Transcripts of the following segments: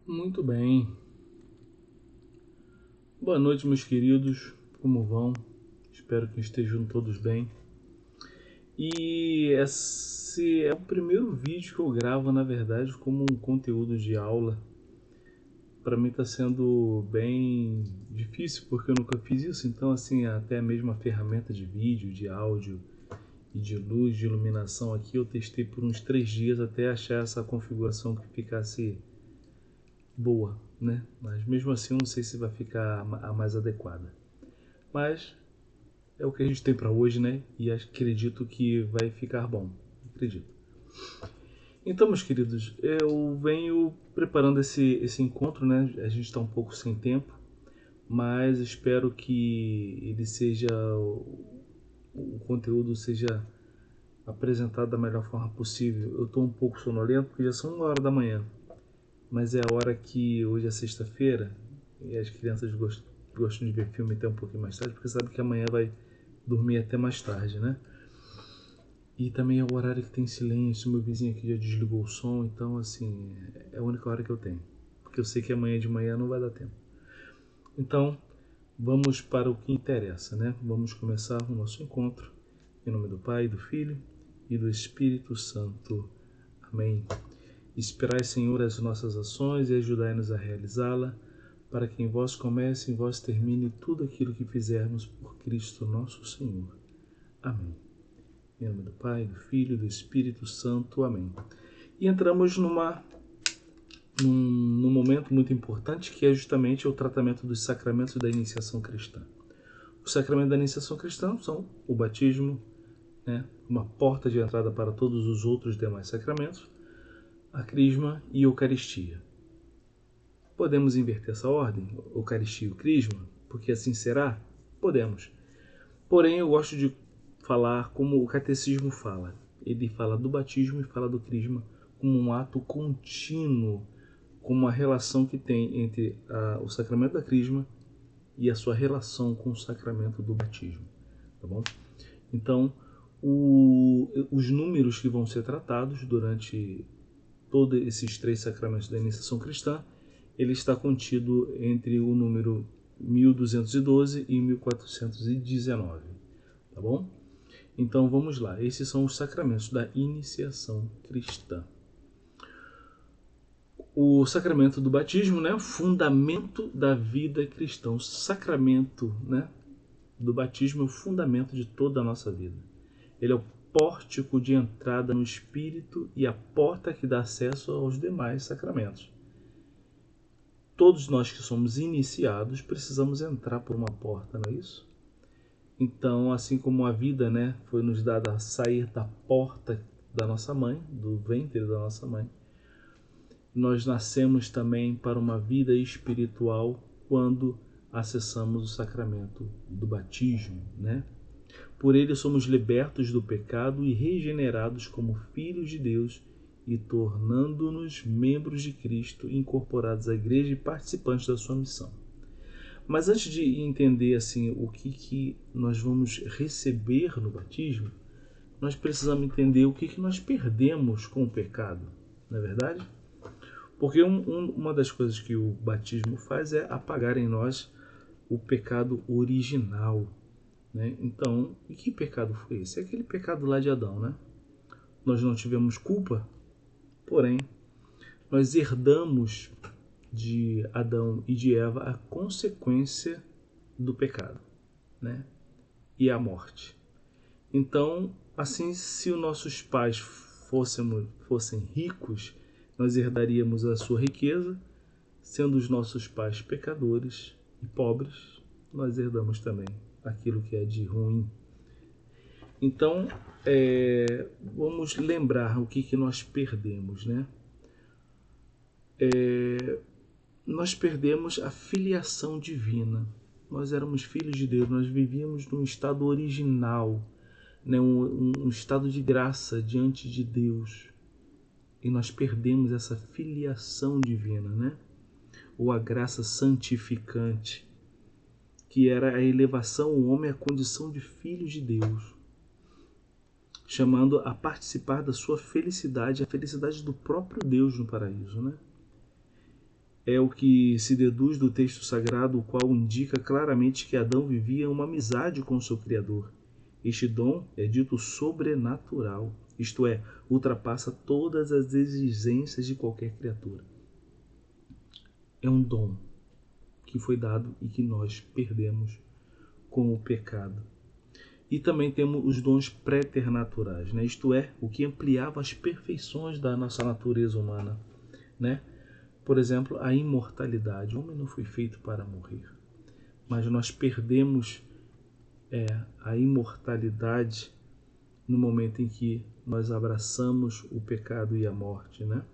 Muito bem. Boa noite, meus queridos. Como vão? Espero que estejam todos bem. E esse é o primeiro vídeo que eu gravo, na verdade, como um conteúdo de aula. Para mim está sendo bem difícil, porque eu nunca fiz isso. Então, assim, até mesmo a ferramenta de vídeo, de áudio e de luz, de iluminação aqui, eu testei por uns 3 dias até achar essa configuração que ficasse boa, né? Mas mesmo assim eu não sei se vai ficar a mais adequada. Mas é o que a gente tem para hoje, né? E acredito que vai ficar bom. Acredito. Então, meus queridos, eu venho preparando esse encontro, né? A gente está um pouco sem tempo, mas espero que ele seja o conteúdo seja apresentado da melhor forma possível. Eu estou um pouco sonolento porque já são 1 hora da manhã, mas é a hora que hoje é sexta-feira e as crianças gostam de ver filme até um pouquinho mais tarde, porque sabe que amanhã vai dormir até mais tarde, né? E também é o horário que tem silêncio, meu vizinho aqui já desligou o som, então assim, é a única hora que eu tenho. Porque eu sei que amanhã de manhã não vai dar tempo. Então, vamos para o que interessa, né? Vamos começar o nosso encontro. Em nome do Pai, do Filho e do Espírito Santo. Amém. Inspirai, Senhor, as nossas ações e ajudai-nos a realizá-la, para que em vós comece e em vós termine tudo aquilo que fizermos por Cristo nosso Senhor. Amém. Em nome do Pai, do Filho e do Espírito Santo. Amém. E entramos num momento muito importante, que é justamente o tratamento dos sacramentos da iniciação cristã. Os sacramentos da iniciação cristã são o batismo, né, uma porta de entrada para todos os outros demais sacramentos, a crisma e a Eucaristia. Podemos inverter essa ordem, Eucaristia e o crisma, porque assim será? Podemos. Porém, eu gosto de falar como o catecismo fala. Ele fala do batismo e fala do crisma como um ato contínuo, como uma relação que tem entre o sacramento da crisma e a sua relação com o sacramento do batismo. Tá bom? Então, os números que vão ser tratados durante todos esses 3 sacramentos da iniciação cristã, ele está contido entre o número 1212 e 1419. Tá bom? Então vamos lá, esses são os sacramentos da iniciação cristã. O sacramento do batismo, né, fundamento da vida cristã. O sacramento, né, do batismo é o fundamento de toda a nossa vida. Ele é o pórtico de entrada no Espírito e a porta que dá acesso aos demais sacramentos. Todos nós que somos iniciados precisamos entrar por uma porta, não é isso? Então, assim como a vida, né, foi nos dada a sair da porta da nossa mãe, do ventre da nossa mãe, nós nascemos também para uma vida espiritual quando acessamos o sacramento do batismo, né? Por ele somos libertos do pecado e regenerados como filhos de Deus e tornando-nos membros de Cristo, incorporados à igreja e participantes da sua missão. Mas antes de entender assim o que nós vamos receber no batismo, nós precisamos entender o que nós perdemos com o pecado, não é verdade? Porque uma das coisas que o batismo faz é apagar em nós o pecado original, né? Então, e que pecado foi esse? É aquele pecado lá de Adão, né? Nós não tivemos culpa, porém, nós herdamos de Adão e de Eva a consequência do pecado, né? E a morte. Então, assim, se os nossos pais fossem ricos, nós herdaríamos a sua riqueza. Sendo os nossos pais pecadores e pobres, nós herdamos também aquilo que é de ruim. Então, vamos lembrar o que nós perdemos, né? Nós perdemos a filiação divina. Nós éramos filhos de Deus, nós vivíamos num estado original, né? um estado de graça diante de Deus. E nós perdemos essa filiação divina, né? Ou a graça santificante, que era a elevação ao homem à condição de filho de Deus, chamando a participar da sua felicidade, a felicidade do próprio Deus no paraíso, né? é o que se deduz do texto sagrado, o qual indica claramente que Adão vivia uma amizade com o seu Criador. Este dom é dito sobrenatural, isto é, ultrapassa todas as exigências de qualquer criatura. É um dom que foi dado e que nós perdemos com o pecado. E também temos os dons préternaturais, né? Isto é, o que ampliava as perfeições da nossa natureza humana, né? Por exemplo, a imortalidade. O homem não foi feito para morrer, mas nós perdemos a imortalidade no momento em que nós abraçamos o pecado e a morte, né?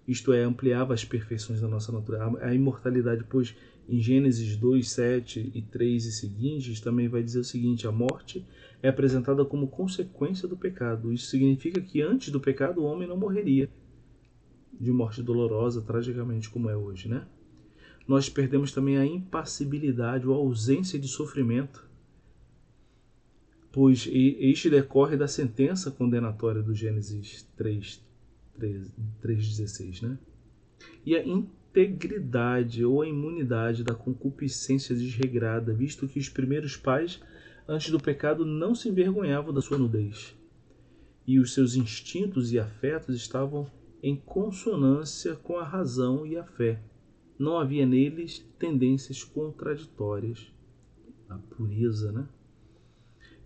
Isto é, ampliava as perfeições da nossa natureza. A imortalidade, pois, em Gênesis 2, 7 e 3 e seguintes, também vai dizer o seguinte: a morte é apresentada como consequência do pecado. Isso significa que antes do pecado o homem não morreria de morte dolorosa, tragicamente, como é hoje, né? Nós perdemos também a impassibilidade ou a ausência de sofrimento, pois este decorre da sentença condenatória do Gênesis 3:16, né? E a integridade ou a imunidade da concupiscência desregrada, visto que os primeiros pais, antes do pecado, não se envergonhavam da sua nudez, e os seus instintos e afetos estavam em consonância com a razão e a fé. Não havia neles tendências contraditórias, a pureza, né?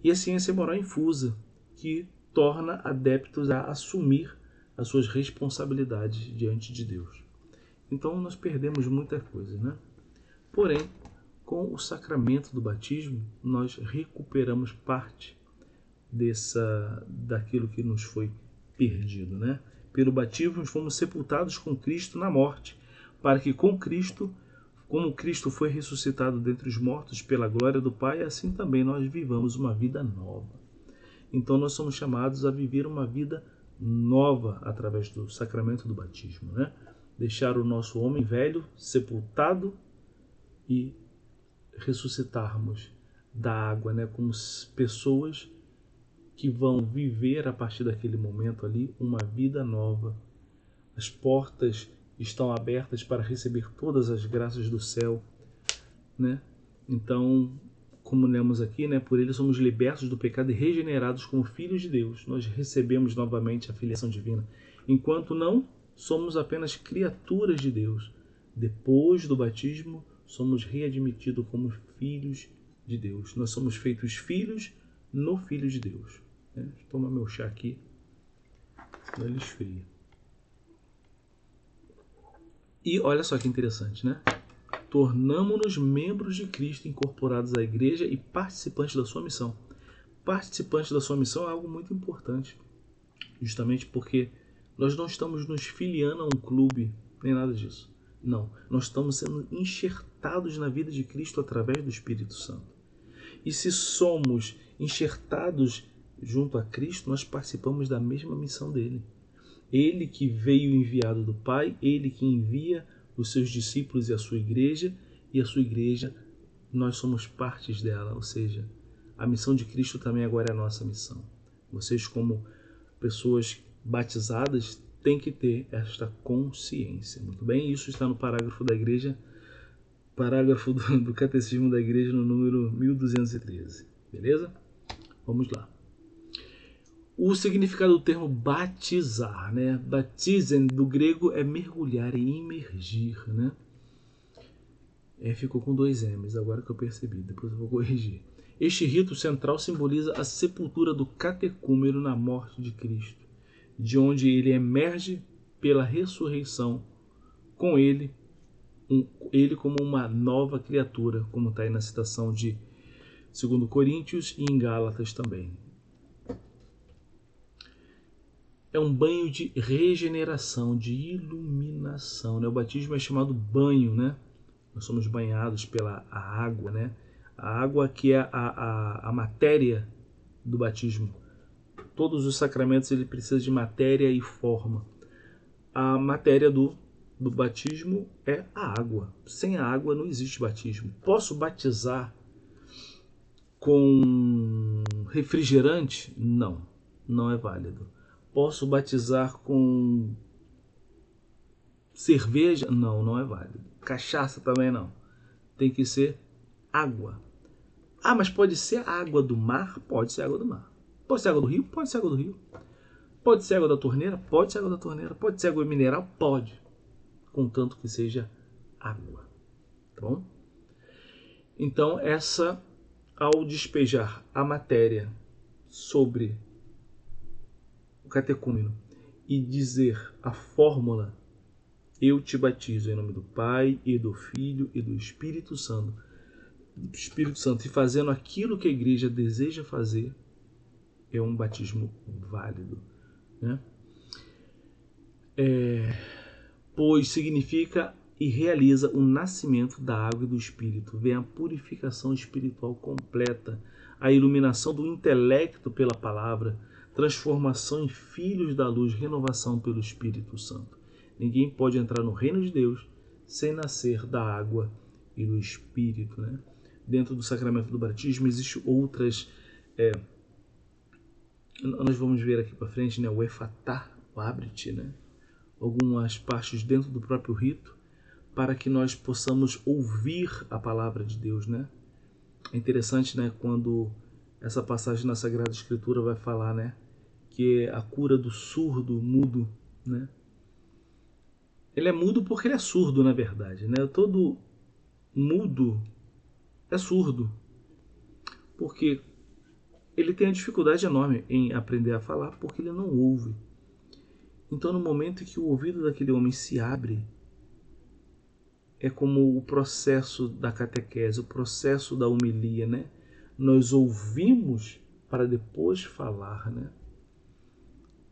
E a ciência moral infusa, que torna adeptos a assumir as suas responsabilidades diante de Deus. Então nós perdemos muita coisa, né? Porém, com o sacramento do batismo, nós recuperamos parte daquilo que nos foi perdido, né? Pelo batismo fomos sepultados com Cristo na morte, para que com Cristo, como Cristo foi ressuscitado dentre os mortos pela glória do Pai, assim também nós vivamos uma vida nova. Então nós somos chamados a viver uma vida nova através do sacramento do batismo, né? Deixar o nosso homem velho sepultado e ressuscitarmos da água, né? Como pessoas que vão viver a partir daquele momento ali uma vida nova. As portas estão abertas para receber todas as graças do céu, né? Então, como lemos aqui, né, por ele somos libertos do pecado e regenerados como filhos de Deus. Nós recebemos novamente a filiação divina. Enquanto não, somos apenas criaturas de Deus. Depois do batismo, somos readmitidos como filhos de Deus. Nós somos feitos filhos no Filho de Deus. Deixa eu tomar meu chá aqui, senão ele esfria. E olha só que interessante, né? Tornamo-nos membros de Cristo, incorporados à igreja e participantes da sua missão. Participantes da sua missão é algo muito importante, justamente porque nós não estamos nos filiando a um clube, nem nada disso. Não, nós estamos sendo enxertados na vida de Cristo através do Espírito Santo. E se somos enxertados junto a Cristo, nós participamos da mesma missão dele. Ele que veio enviado do Pai, ele que envia os seus discípulos e a sua igreja, nós somos partes dela, ou seja, a missão de Cristo também agora é a nossa missão. Vocês, como pessoas batizadas, têm que ter esta consciência. Muito bem, isso está no parágrafo da igreja, parágrafo do Catecismo da Igreja, no número 1213. Beleza? Vamos lá. O significado do termo batizar, né? Batizen, do grego, é mergulhar e imergir, né? Ficou com 2 M's, agora que eu percebi, depois eu vou corrigir. Este rito central simboliza a sepultura do catecúmeno na morte de Cristo, de onde ele emerge pela ressurreição, com ele como uma nova criatura, como está aí na citação de 2 Coríntios e em Gálatas também. É um banho de regeneração, de iluminação, né? O batismo é chamado banho, né? Nós somos banhados pela água, né? A água que é a matéria do batismo. Todos os sacramentos ele precisa de matéria e forma. A matéria do batismo é a água. Sem a água não existe batismo. Posso batizar com refrigerante? Não, não é válido. Posso batizar com Cerveja? Não, não é válido. Cachaça também não. Tem que ser água. Ah, mas pode ser água do mar? Pode ser água do mar. Pode ser água do rio? Pode ser água do rio. Pode ser água da torneira? Pode ser água da torneira. Pode ser água mineral? Pode. Contanto que seja água. Tá bom? Então, ao despejar a matéria sobre o catecúmeno e dizer a fórmula: eu te batizo em nome do Pai e do Filho e do Espírito Santo, e fazendo aquilo que a igreja deseja fazer, é um batismo válido, né? Pois significa e realiza o nascimento da água e do Espírito, vem a purificação espiritual completa, a iluminação do intelecto pela palavra, transformação em filhos da luz, renovação pelo Espírito Santo. Ninguém pode entrar no reino de Deus sem nascer da água e do Espírito, né? Dentro do sacramento do batismo existem outras, nós vamos ver aqui para frente, né? O efatá, o abre-te, né? Algumas partes dentro do próprio rito, para que nós possamos ouvir a palavra de Deus, né? É interessante, né, quando essa passagem na Sagrada Escritura vai falar, né, que é a cura do surdo, mudo, né? Ele é mudo porque ele é surdo, na verdade, né? Todo mudo é surdo, porque ele tem uma dificuldade enorme em aprender a falar porque ele não ouve. Então, no momento em que o ouvido daquele homem se abre, é como o processo da catequese, o processo da homilia, né? Nós ouvimos para depois falar, né?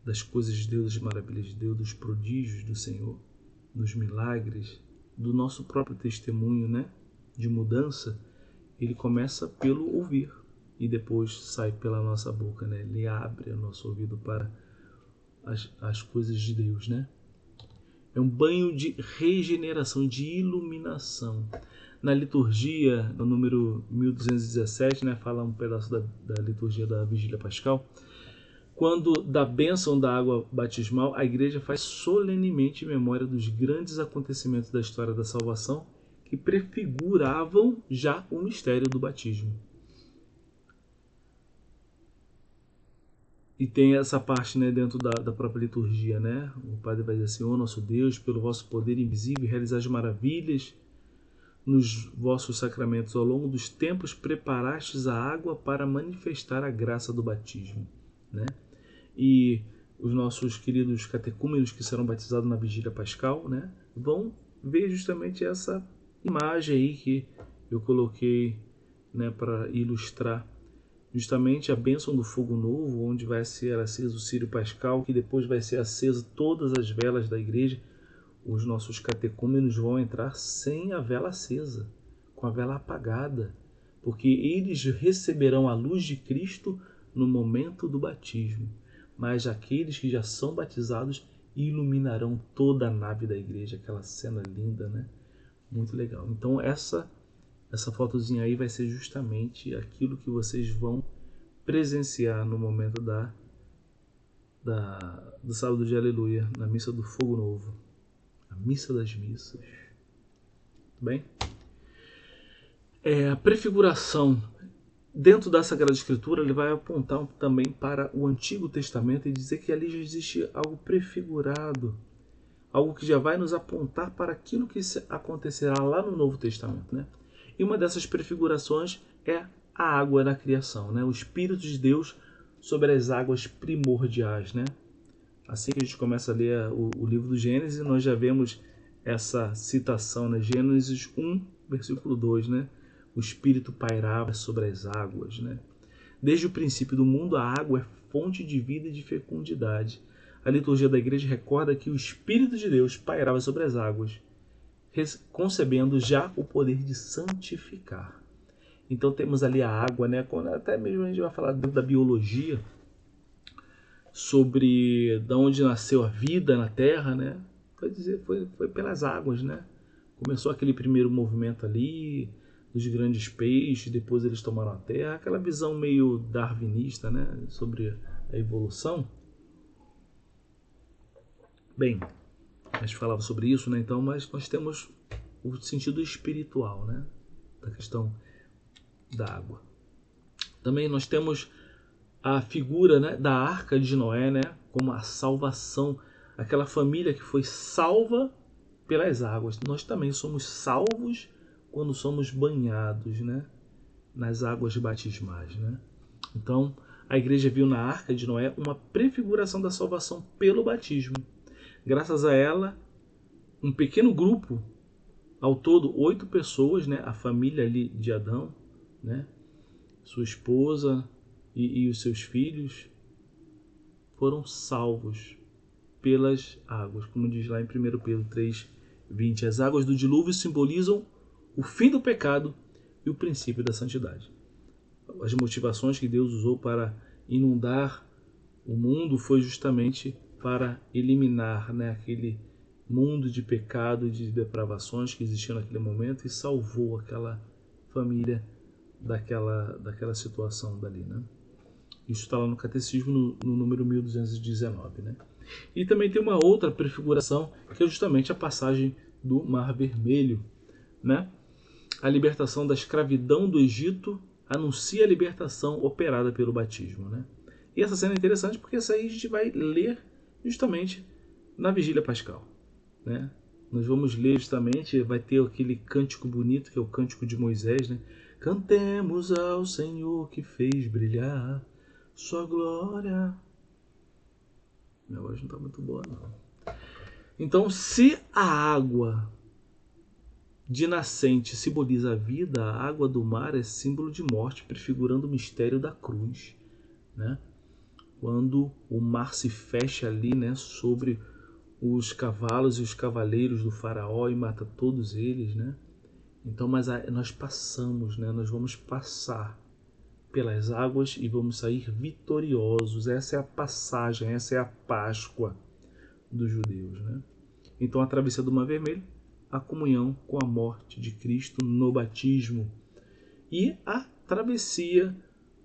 Das coisas de Deus, das maravilhas de Deus, dos prodígios do Senhor, dos milagres, do nosso próprio testemunho, né? De mudança. Ele começa pelo ouvir e depois sai pela nossa boca, né? Ele abre o nosso ouvido para as coisas de Deus, né? É um banho de regeneração, de iluminação. Na liturgia, no número 1217, né, fala um pedaço da liturgia da Vigília Pascal, quando da bênção da água batismal, a igreja faz solenemente memória dos grandes acontecimentos da história da salvação que prefiguravam já o mistério do batismo. E tem essa parte, né, dentro da própria liturgia, né? O padre vai dizer assim: ó nosso Deus, pelo vosso poder invisível, realizais maravilhas nos vossos sacramentos ao longo dos tempos, preparastes a água para manifestar a graça do batismo, né? E os nossos queridos catecúmenos que serão batizados na Vigília Pascal, né, vão ver justamente essa imagem aí que eu coloquei, né, para ilustrar justamente a bênção do fogo novo, onde vai ser aceso o círio pascal, que depois vai ser aceso todas as velas da igreja. Os nossos catecúmenos vão entrar sem a vela acesa, com a vela apagada, porque eles receberão a luz de Cristo no momento do batismo. Mas aqueles que já são batizados iluminarão toda a nave da igreja, aquela cena linda, né? Muito legal. Então essa fotozinha aí vai ser justamente aquilo que vocês vão presenciar no momento do sábado de Aleluia, na missa do Fogo Novo, a missa das missas. Tudo bem? A prefiguração dentro da Sagrada Escritura, ele vai apontar também para o Antigo Testamento e dizer que ali já existe algo prefigurado, algo que já vai nos apontar para aquilo que acontecerá lá no Novo Testamento, né? E uma dessas prefigurações é a água da criação, né? O Espírito de Deus sobre as águas primordiais, né? Assim que a gente começa a ler o livro do Gênesis, nós já vemos essa citação, né? Gênesis 1, versículo 2, né? O Espírito pairava sobre as águas, né? Desde o princípio do mundo, a água é fonte de vida e de fecundidade. A liturgia da igreja recorda que o Espírito de Deus pairava sobre as águas, concebendo já o poder de santificar. Então temos ali a água, né? Quando até mesmo a gente vai falar da biologia, sobre de onde nasceu a vida na Terra, né? Foi pelas águas, né? Começou aquele primeiro movimento ali dos grandes peixes, depois eles tomaram a Terra, aquela visão meio darwinista, né? Sobre a evolução. Bem, a gente falava sobre isso, né? Então, mas nós temos o sentido espiritual, né? Da questão da água. Também nós temos a figura, né, da Arca de Noé, né? Como a salvação, aquela família que foi salva pelas águas. Nós também somos salvos quando somos banhados, né? Nas águas batismais, né? Então, a igreja viu na Arca de Noé uma prefiguração da salvação pelo batismo. Graças a ela, um pequeno grupo, ao todo 8 pessoas, né? A família ali de Adão, né? Sua esposa e os seus filhos foram salvos pelas águas, como diz lá em 1 Pedro 3:20. As águas do dilúvio simbolizam o fim do pecado e o princípio da santidade. As motivações que Deus usou para inundar o mundo foi justamente para eliminar, né, aquele mundo de pecado e de depravações que existia naquele momento e salvou aquela família daquela situação dali, né? Isso está lá no Catecismo, no número 1219, né? E também tem uma outra prefiguração, que é justamente a passagem do Mar Vermelho, né? A libertação da escravidão do Egito anuncia a libertação operada pelo batismo, né? E essa cena é interessante porque essa aí a gente vai ler justamente na Vigília Pascal, né? Nós vamos ler justamente, vai ter aquele cântico bonito, que é o cântico de Moisés, né? Cantemos ao Senhor que fez brilhar sua glória. Minha voz não está muito boa, não. Então, se a água de nascente simboliza a vida, a água do mar é símbolo de morte, prefigurando o mistério da cruz, né? Quando o mar se fecha ali, né, sobre os cavalos e os cavaleiros do faraó e mata todos eles, né? Então, mas nós passamos, né? Nós vamos passar pelas águas e vamos sair vitoriosos. Essa é a passagem, essa é a Páscoa dos judeus, né? Então, a travessia do Mar Vermelho, a comunhão com a morte de Cristo no batismo e a travessia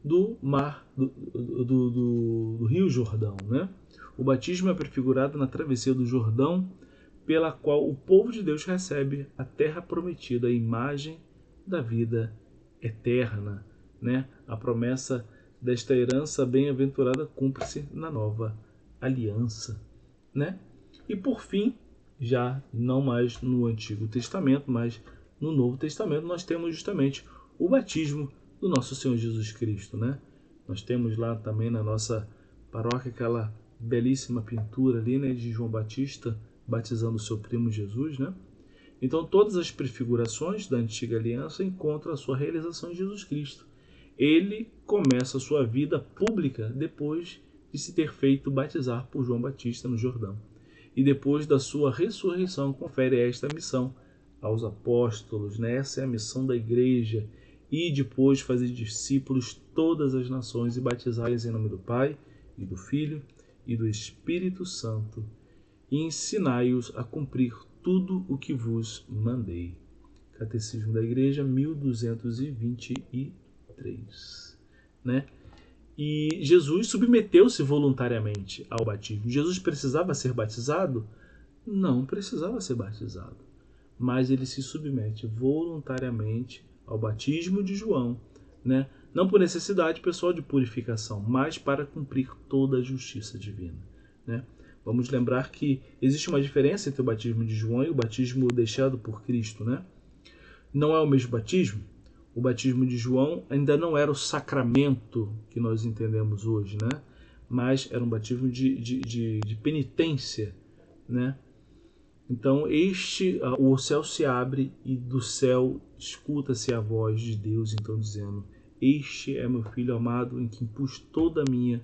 do mar do Rio Jordão, né? O batismo é prefigurado na travessia do Jordão, pela qual o povo de Deus recebe a terra prometida, a imagem da vida eterna, né? A promessa desta herança bem-aventurada cumpre-se na nova aliança, né? E por fim, já não mais no Antigo Testamento, mas no Novo Testamento, nós temos justamente o batismo do nosso Senhor Jesus Cristo, né? Nós temos lá também na nossa paróquia aquela belíssima pintura ali, né, de João Batista batizando o seu primo Jesus, né? Então todas as prefigurações da antiga aliança encontram a sua realização em Jesus Cristo. Ele começa a sua vida pública depois de se ter feito batizar por João Batista no Jordão. E depois da sua ressurreição confere esta missão aos apóstolos, né? Essa é a missão da igreja. E depois fazer discípulos todas as nações e batizá-los em nome do Pai e do Filho e do Espírito Santo, e ensinai-os a cumprir tudo o que vos mandei. Catecismo da Igreja, 1223. Né? E Jesus submeteu-se voluntariamente ao batismo. Jesus precisava ser batizado? Não precisava ser batizado. Mas ele se submete voluntariamente ao batismo de João, né? Não por necessidade pessoal de purificação, mas para cumprir toda a justiça divina, né? Vamos lembrar que existe uma diferença entre o batismo de João e o batismo deixado por Cristo, né? Não é o mesmo batismo. O batismo de João ainda não era o sacramento que nós entendemos hoje, né? Mas era um batismo de penitência, né? Então o céu se abre e do céu escuta-se a voz de Deus, então dizendo: este é meu filho amado em quem pus toda a minha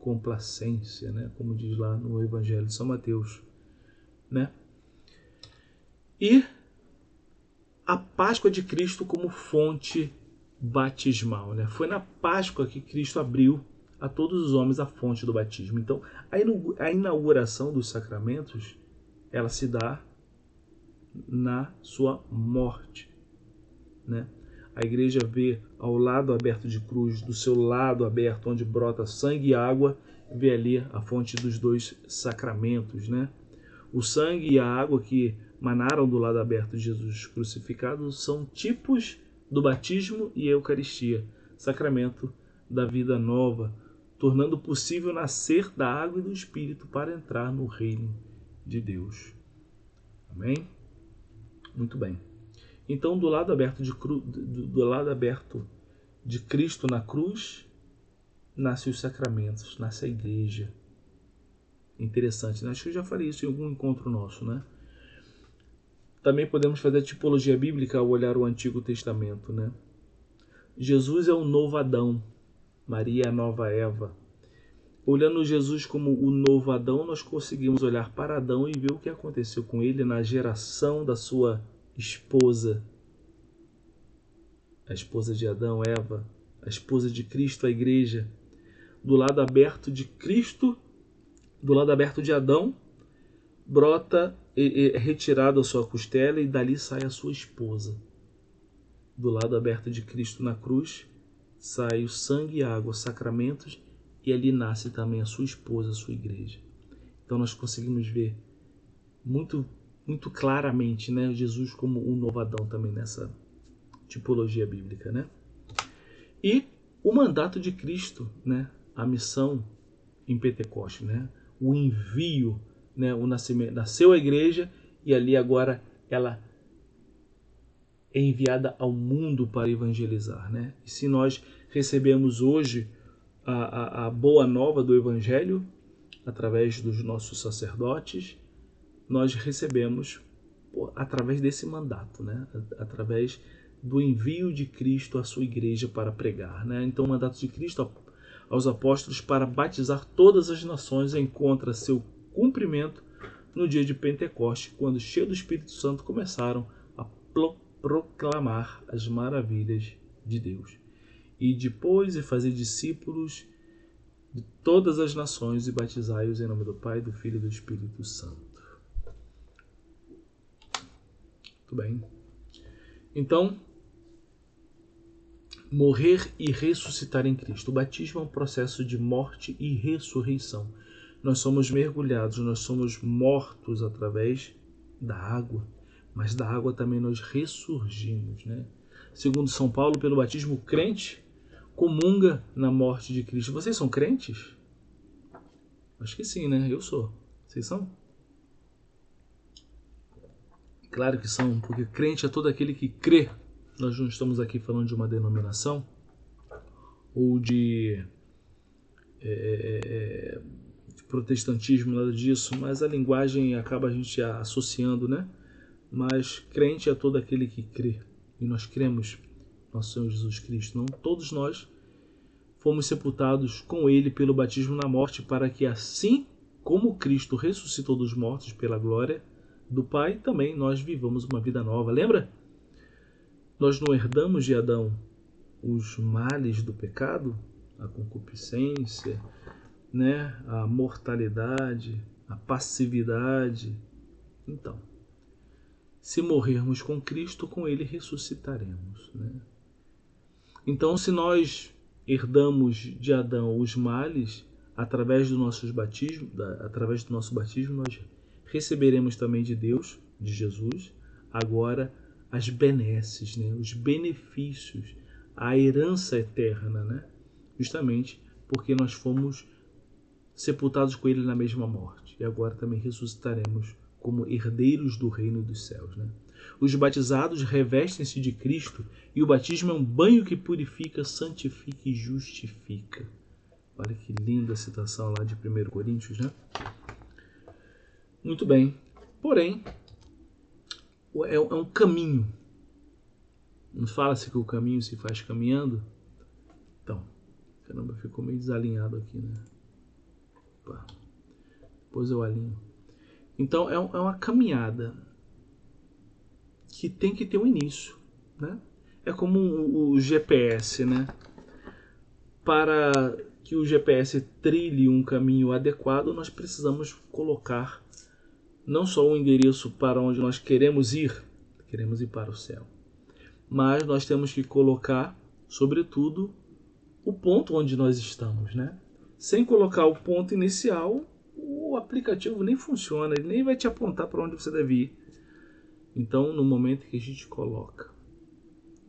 complacência, né? Como diz lá no Evangelho de São Mateus, né? E a Páscoa de Cristo como fonte batismal, né? Foi na Páscoa que Cristo abriu a todos os homens a fonte do batismo. Então, a inauguração dos sacramentos, ela se dá na sua morte, né? A igreja vê ao lado aberto de cruz, do seu lado aberto, onde brota sangue e água, vê ali a fonte dos dois sacramentos, né? O sangue e a água que manaram do lado aberto de Jesus crucificado são tipos do batismo e a Eucaristia, sacramento da vida nova, tornando possível nascer da água e do Espírito para entrar no reino de Deus. Amém? Muito bem. Então, do lado aberto de Cristo na cruz, nascem os sacramentos, nasce a igreja. Interessante, né? Acho que eu já falei isso em algum encontro nosso, né? Também podemos fazer a tipologia bíblica ao olhar o Antigo Testamento, né? Jesus é o novo Adão, Maria é a nova Eva. Olhando Jesus como o novo Adão, nós conseguimos olhar para Adão e ver o que aconteceu com ele na geração da sua esposa. A esposa de Adão, Eva, a esposa de Cristo, a igreja. Do lado aberto de Cristo, do lado aberto de Adão, brota, é retirado a sua costela e dali sai a sua esposa. Do lado aberto de Cristo na cruz, sai o sangue e a água, sacramentos, e ali nasce também a sua esposa, a sua igreja. Então nós conseguimos ver muito, muito claramente, né, Jesus como um novo Adão também nessa tipologia bíblica, né? E o mandato de Cristo, né, a missão em Pentecostes, né, o envio, né, o nascimento, nasceu a igreja e ali agora ela é enviada ao mundo para evangelizar, né? E se nós recebemos hoje a boa nova do Evangelho, através dos nossos sacerdotes, nós recebemos através desse mandato, né? Através do envio de Cristo à sua igreja para pregar, né? Então o mandato de Cristo aos apóstolos para batizar todas as nações encontra seu cumprimento no dia de Pentecostes, quando, cheios do Espírito Santo, começaram a proclamar as maravilhas de Deus. E depois fazer discípulos de todas as nações e batizai-os em nome do Pai, do Filho e do Espírito Santo. Muito bem. Então, morrer e ressuscitar em Cristo. O batismo é um processo de morte e ressurreição. Nós somos mergulhados, nós somos mortos através da água, mas da água também nós ressurgimos, né? Segundo São Paulo, pelo batismo, o crente comunga na morte de Cristo. Vocês são crentes? Acho que sim, né? Eu sou. Vocês são? Claro que são, porque crente é todo aquele que crê. Nós não estamos aqui falando de uma denominação ou de protestantismo, nada disso, mas a linguagem acaba a gente associando, né? Mas crente é todo aquele que crê. E nós cremos no nosso Senhor Jesus Cristo. Não todos nós fomos sepultados com ele pelo batismo na morte, para que assim como Cristo ressuscitou dos mortos pela glória do Pai, também nós vivamos uma vida nova. Lembra? Nós não herdamos de Adão os males do pecado, a concupiscência, né? A mortalidade, a passividade. Então, se morrermos com Cristo, com ele ressuscitaremos, né? Então, se nós herdamos de Adão os males, através do nosso batismo, nós receberemos também de Deus, de Jesus, agora as benesses, né? Os benefícios, a herança eterna, né? Justamente porque nós fomos sepultados com ele na mesma morte e agora também ressuscitaremos como herdeiros do reino dos céus, né? Os batizados revestem-se de Cristo e o batismo é um banho que purifica, santifica e justifica. Olha que linda citação lá de 1 Coríntios, né? Muito bem. Porém, é um caminho. Não fala-se que o caminho se faz caminhando? Então, caramba, ficou meio desalinhado aqui, né? Opa. Depois eu alinho. Então, é uma caminhada que tem que ter um início, né? É como o GPS, né? Para que o GPS trilhe um caminho adequado, nós precisamos colocar não só o endereço para onde nós queremos ir para o céu, mas nós temos que colocar, sobretudo, o ponto onde nós estamos, né? Sem colocar o ponto inicial, o aplicativo nem funciona, ele nem vai te apontar para onde você deve ir. Então, no momento que a gente coloca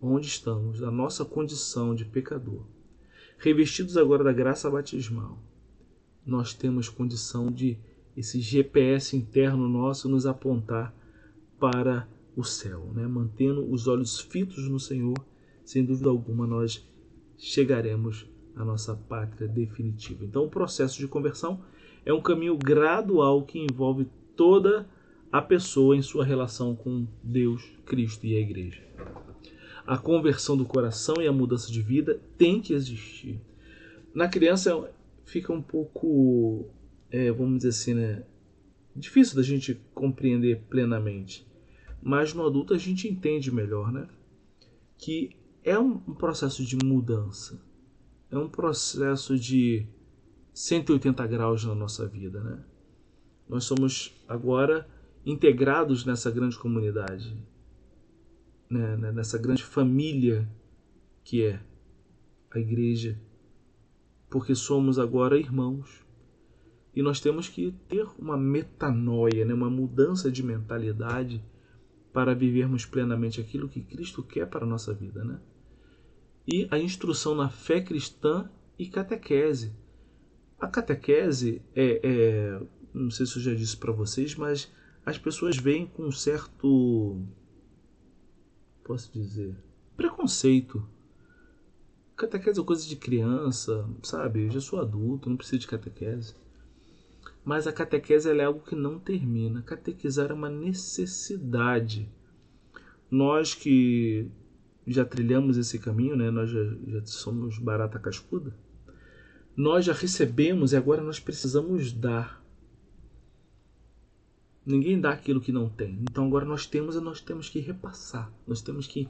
onde estamos, a nossa condição de pecador, revestidos agora da graça batismal, nós temos condição de esse GPS interno nosso nos apontar para o céu, né? Mantendo os olhos fitos no Senhor, sem dúvida alguma nós chegaremos à nossa pátria definitiva. Então o processo de conversão é um caminho gradual que envolve toda a pessoa em sua relação com Deus, Cristo e a Igreja. A conversão do coração e a mudança de vida tem que existir. Na criança fica um pouco, vamos dizer assim, né, difícil da gente compreender plenamente. Mas no adulto a gente entende melhor, né? Que é um processo de mudança. É um processo de 180 graus na nossa vida, né? Nós somos agora integrados nessa grande comunidade, né? Nessa grande família que é a igreja, porque somos agora irmãos. E nós temos que ter uma metanoia, né? Uma mudança de mentalidade para vivermos plenamente aquilo que Cristo quer para a nossa vida, né? E a instrução na fé cristã e catequese. A catequese não sei se eu já disse para vocês, mas as pessoas veem com um certo, posso dizer, preconceito. Catequese é coisa de criança, sabe? Eu já sou adulto, não preciso de catequese. Mas a catequese é algo que não termina. Catequizar é uma necessidade. Nós que já trilhamos esse caminho, né? Nós já somos barata cascuda. Nós já recebemos e agora nós precisamos dar. Ninguém dá aquilo que não tem. Então agora nós temos e nós temos que repassar. Nós temos que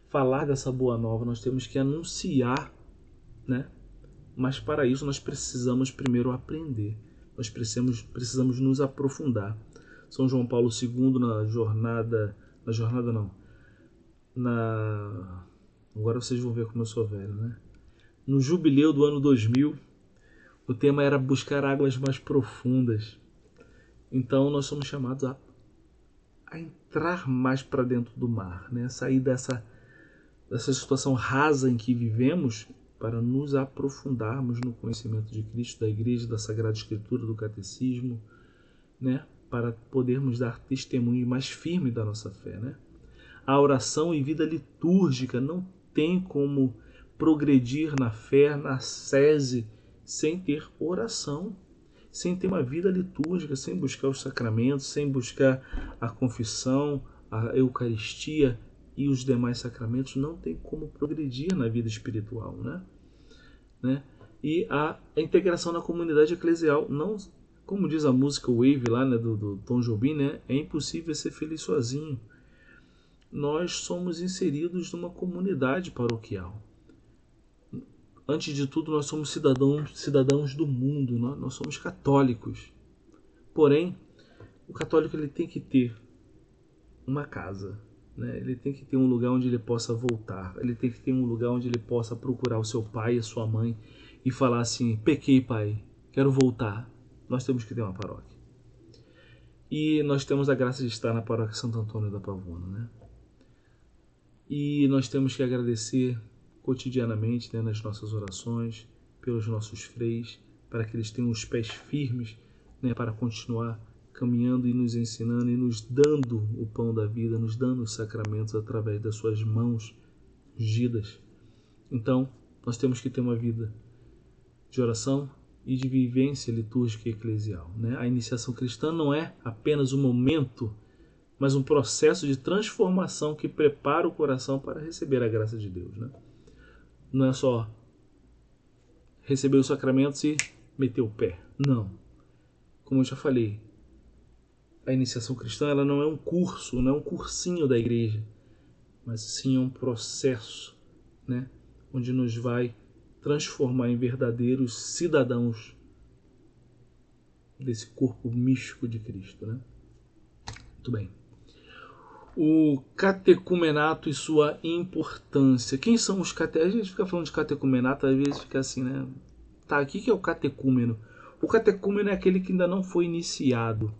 falar dessa boa nova. Nós temos que anunciar, né? Mas para isso nós precisamos primeiro aprender. Nós precisamos nos aprofundar. São João Paulo II agora vocês vão ver como eu sou velho, né? No jubileu do ano 2000, o tema era buscar águas mais profundas. Então nós somos chamados a entrar mais para dentro do mar, né? Sair dessa situação rasa em que vivemos para nos aprofundarmos no conhecimento de Cristo, da Igreja, da Sagrada Escritura, do Catecismo, né? Para podermos dar testemunho mais firme da nossa fé, né? A oração e vida litúrgica não tem como progredir na fé, na sese, sem ter oração, sem ter uma vida litúrgica, sem buscar os sacramentos, sem buscar a confissão, a Eucaristia e os demais sacramentos, não tem como progredir na vida espiritual, né? E a integração na comunidade eclesial, não, como diz a música Wave lá, né, do Tom Jobim, né, é impossível ser feliz sozinho. Nós somos inseridos numa comunidade paroquial. Antes de tudo, nós somos cidadãos do mundo, nós somos católicos. Porém, o católico ele tem que ter uma casa, né? Ele tem que ter um lugar onde ele possa voltar, ele tem que ter um lugar onde ele possa procurar o seu pai e a sua mãe e falar assim: pequei, pai, quero voltar. Nós temos que ter uma paróquia. E nós temos a graça de estar na paróquia Santo Antônio da Pavuna, né? E nós temos que agradecer cotidianamente, né, nas nossas orações, pelos nossos freis, para que eles tenham os pés firmes, né, para continuar caminhando e nos ensinando e nos dando o pão da vida, nos dando os sacramentos através das suas mãos ungidas. Então, nós temos que ter uma vida de oração e de vivência litúrgica e eclesial, né? A iniciação cristã não é apenas um momento, mas um processo de transformação que prepara o coração para receber a graça de Deus, né? Não é só receber os sacramentos e meter o pé. Não. Como eu já falei, a iniciação cristã ela não é um curso, não é um cursinho da igreja, mas sim é um processo, né, onde nos vai transformar em verdadeiros cidadãos desse corpo místico de Cristo, né? Muito bem. O catecumenato e sua importância. Quem são os catecumenatos? A gente fica falando de catecumenato, às vezes fica assim, né? Tá, o que é o catecúmeno? O catecúmeno é aquele que ainda não foi iniciado.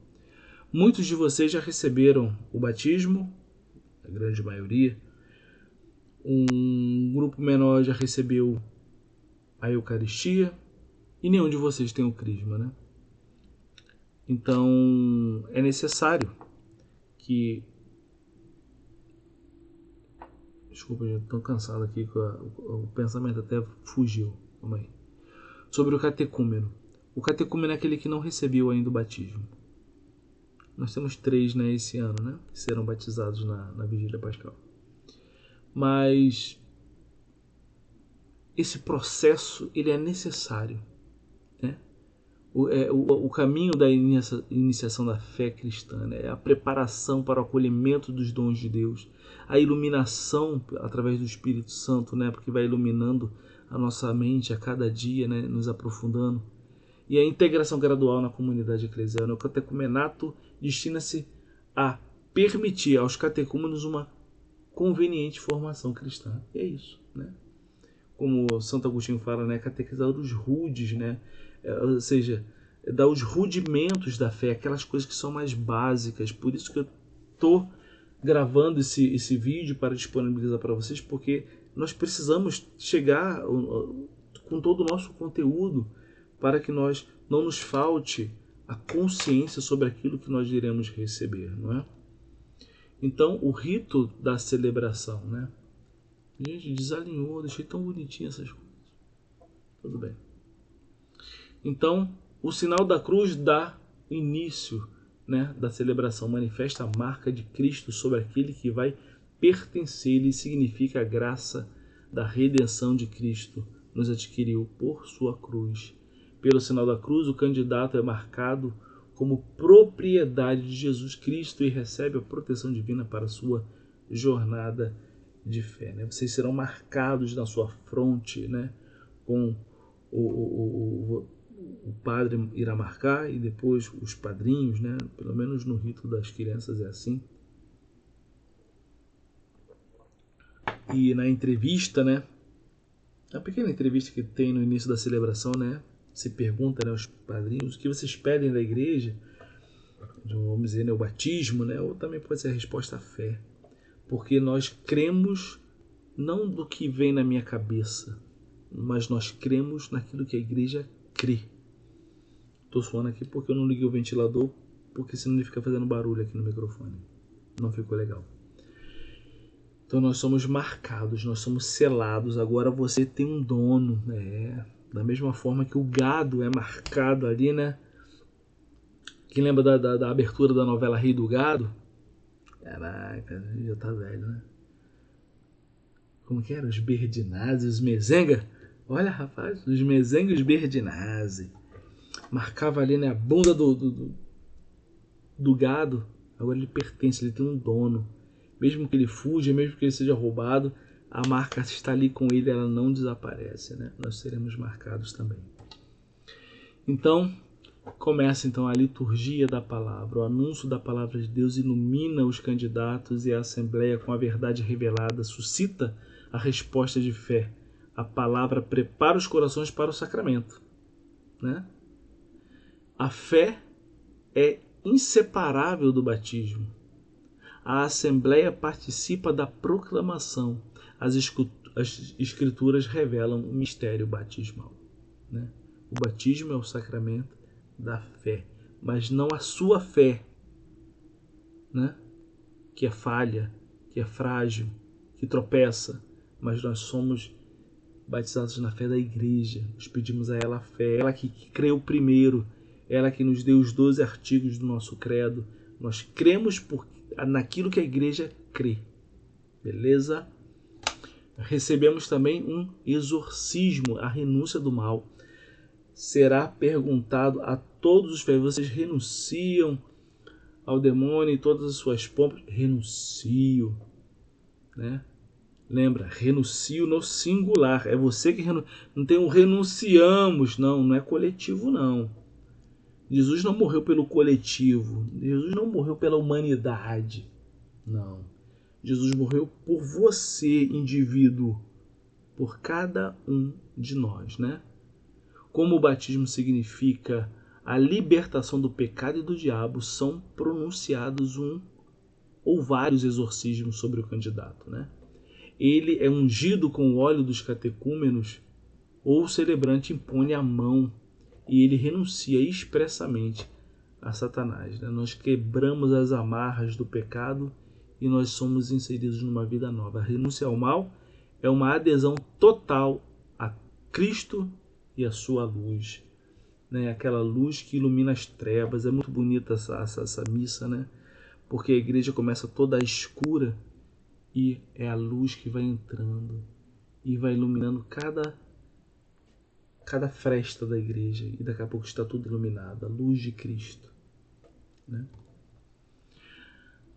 Muitos de vocês já receberam o batismo, a grande maioria. Um grupo menor já recebeu a Eucaristia e nenhum de vocês tem o crisma, né? Então é necessário que... Desculpa, eu estou cansado aqui, o pensamento até fugiu. Calma aí. Sobre o catecúmeno. O catecúmeno é aquele que não recebeu ainda o batismo. Nós temos 3, né, esse ano, né, que serão batizados na Vigília Pascal. Mas esse processo ele é necessário, né? O caminho da iniciação da fé cristã, né? É a preparação para o acolhimento dos dons de Deus, a iluminação através do Espírito Santo, né? Porque vai iluminando a nossa mente a cada dia, né? Nos aprofundando. E a integração gradual na comunidade eclesial. O catecumenato destina-se a permitir aos catecúmenos uma conveniente formação cristã. E é isso, né? Como Santo Agostinho fala, né? Catequizar os rudes, né? Ou seja, dar os rudimentos da fé, aquelas coisas que são mais básicas. Por isso que eu estou gravando esse vídeo para disponibilizar para vocês, porque nós precisamos chegar com todo o nosso conteúdo para que nós não nos falte a consciência sobre aquilo que nós iremos receber, não é? Então, o rito da celebração, né? Gente, desalinhou, deixei tão bonitinho essas coisas. Tudo bem. Então, o sinal da cruz dá início, né, da celebração, manifesta a marca de Cristo sobre aquele que vai pertencer, e significa a graça da redenção de Cristo nos adquiriu por sua cruz. Pelo sinal da cruz, o candidato é marcado como propriedade de Jesus Cristo e recebe a proteção divina para a sua jornada de fé, né? Vocês serão marcados na sua fronte, né, com o padre irá marcar e depois os padrinhos, né? Pelo menos no rito das crianças é assim. E na entrevista, né? A pequena entrevista que tem no início da celebração, né? Se pergunta, né, aos padrinhos o que vocês pedem da igreja, vamos dizer, né, o batismo, né? Ou também pode ser a resposta à fé, porque nós cremos não do que vem na minha cabeça, mas nós cremos naquilo que a igreja crê. Estou suando aqui porque eu não liguei o ventilador, porque senão ele fica fazendo barulho aqui no microfone. Não ficou legal. Então nós somos marcados, nós somos selados. Agora você tem um dono, né? Da mesma forma que o gado é marcado ali, né? Quem lembra da abertura da novela Rei do Gado? Caraca, já tá velho, né? Como que era? Os Berdinazzi, os Mezenga? Olha, rapaz, os Mezenga e os Berdinazzi. Marcava ali, né, a bunda do gado. Agora ele pertence, ele tem um dono. Mesmo que ele fuja, mesmo que ele seja roubado, a marca está ali com ele, ela não desaparece, né? Nós seremos marcados também. Então, começa então a liturgia da palavra. O anúncio da palavra de Deus ilumina os candidatos e a assembleia com a verdade revelada, suscita a resposta de fé. A palavra prepara os corações para o sacramento, né? A fé é inseparável do batismo. A assembleia participa da proclamação. As escrituras revelam o mistério batismal, né? O batismo é o sacramento da fé, mas não a sua fé, né? Que é falha, que é frágil, que tropeça, mas nós somos batizados na fé da igreja. Nós pedimos a ela a fé, ela que creu primeiro, ela que nos deu os 12 artigos do nosso credo. Nós cremos naquilo que a igreja crê. Beleza? Recebemos também um exorcismo, a renúncia do mal. Será perguntado a todos os fiéis: vocês renunciam ao demônio e todas as suas pompas? Renuncio, né? Lembra, renuncio no singular. É você que renuncia. Não tem um renunciamos, não é coletivo, não. Jesus não morreu pelo coletivo. Jesus não morreu pela humanidade. Não. Jesus morreu por você, indivíduo. Por cada um de nós, né? como o batismo significa a libertação do pecado e do diabo, são pronunciados um ou vários exorcismos sobre o candidato, né? Ele é ungido com o óleo dos catecúmenos, ou o celebrante impõe a mão e ele renuncia expressamente a Satanás, né? Nós quebramos as amarras do pecado e nós somos inseridos numa vida nova. A renúncia ao mal é uma adesão total a Cristo e a sua luz, né? Aquela luz que ilumina as trevas. É muito bonita essa missa, né? Porque a igreja começa toda escura e é a luz que vai entrando e vai iluminando cada fresta da igreja, e daqui a pouco está tudo iluminado, a luz de Cristo, né?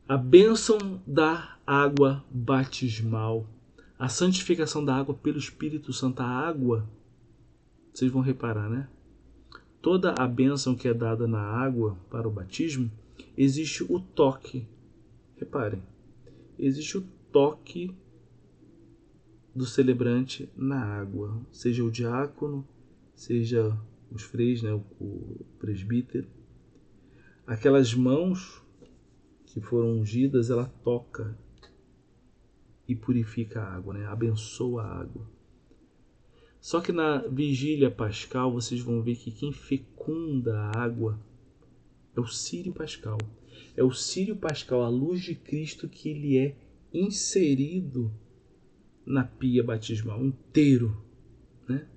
A bênção da água batismal, a santificação da água pelo Espírito Santo. A água, vocês vão reparar, né? Toda a bênção que é dada na água para o batismo, existe o toque. Reparem, existe o toque do celebrante na água, seja o diácono, seja os freis, né, o presbítero. Aquelas mãos que foram ungidas, ela toca e purifica a água, né? Abençoa a água. Só que na vigília pascal vocês vão ver que quem fecunda a água é o Círio Pascal. É o Círio Pascal, a luz de Cristo, que ele é inserido na pia batismal inteiro, né?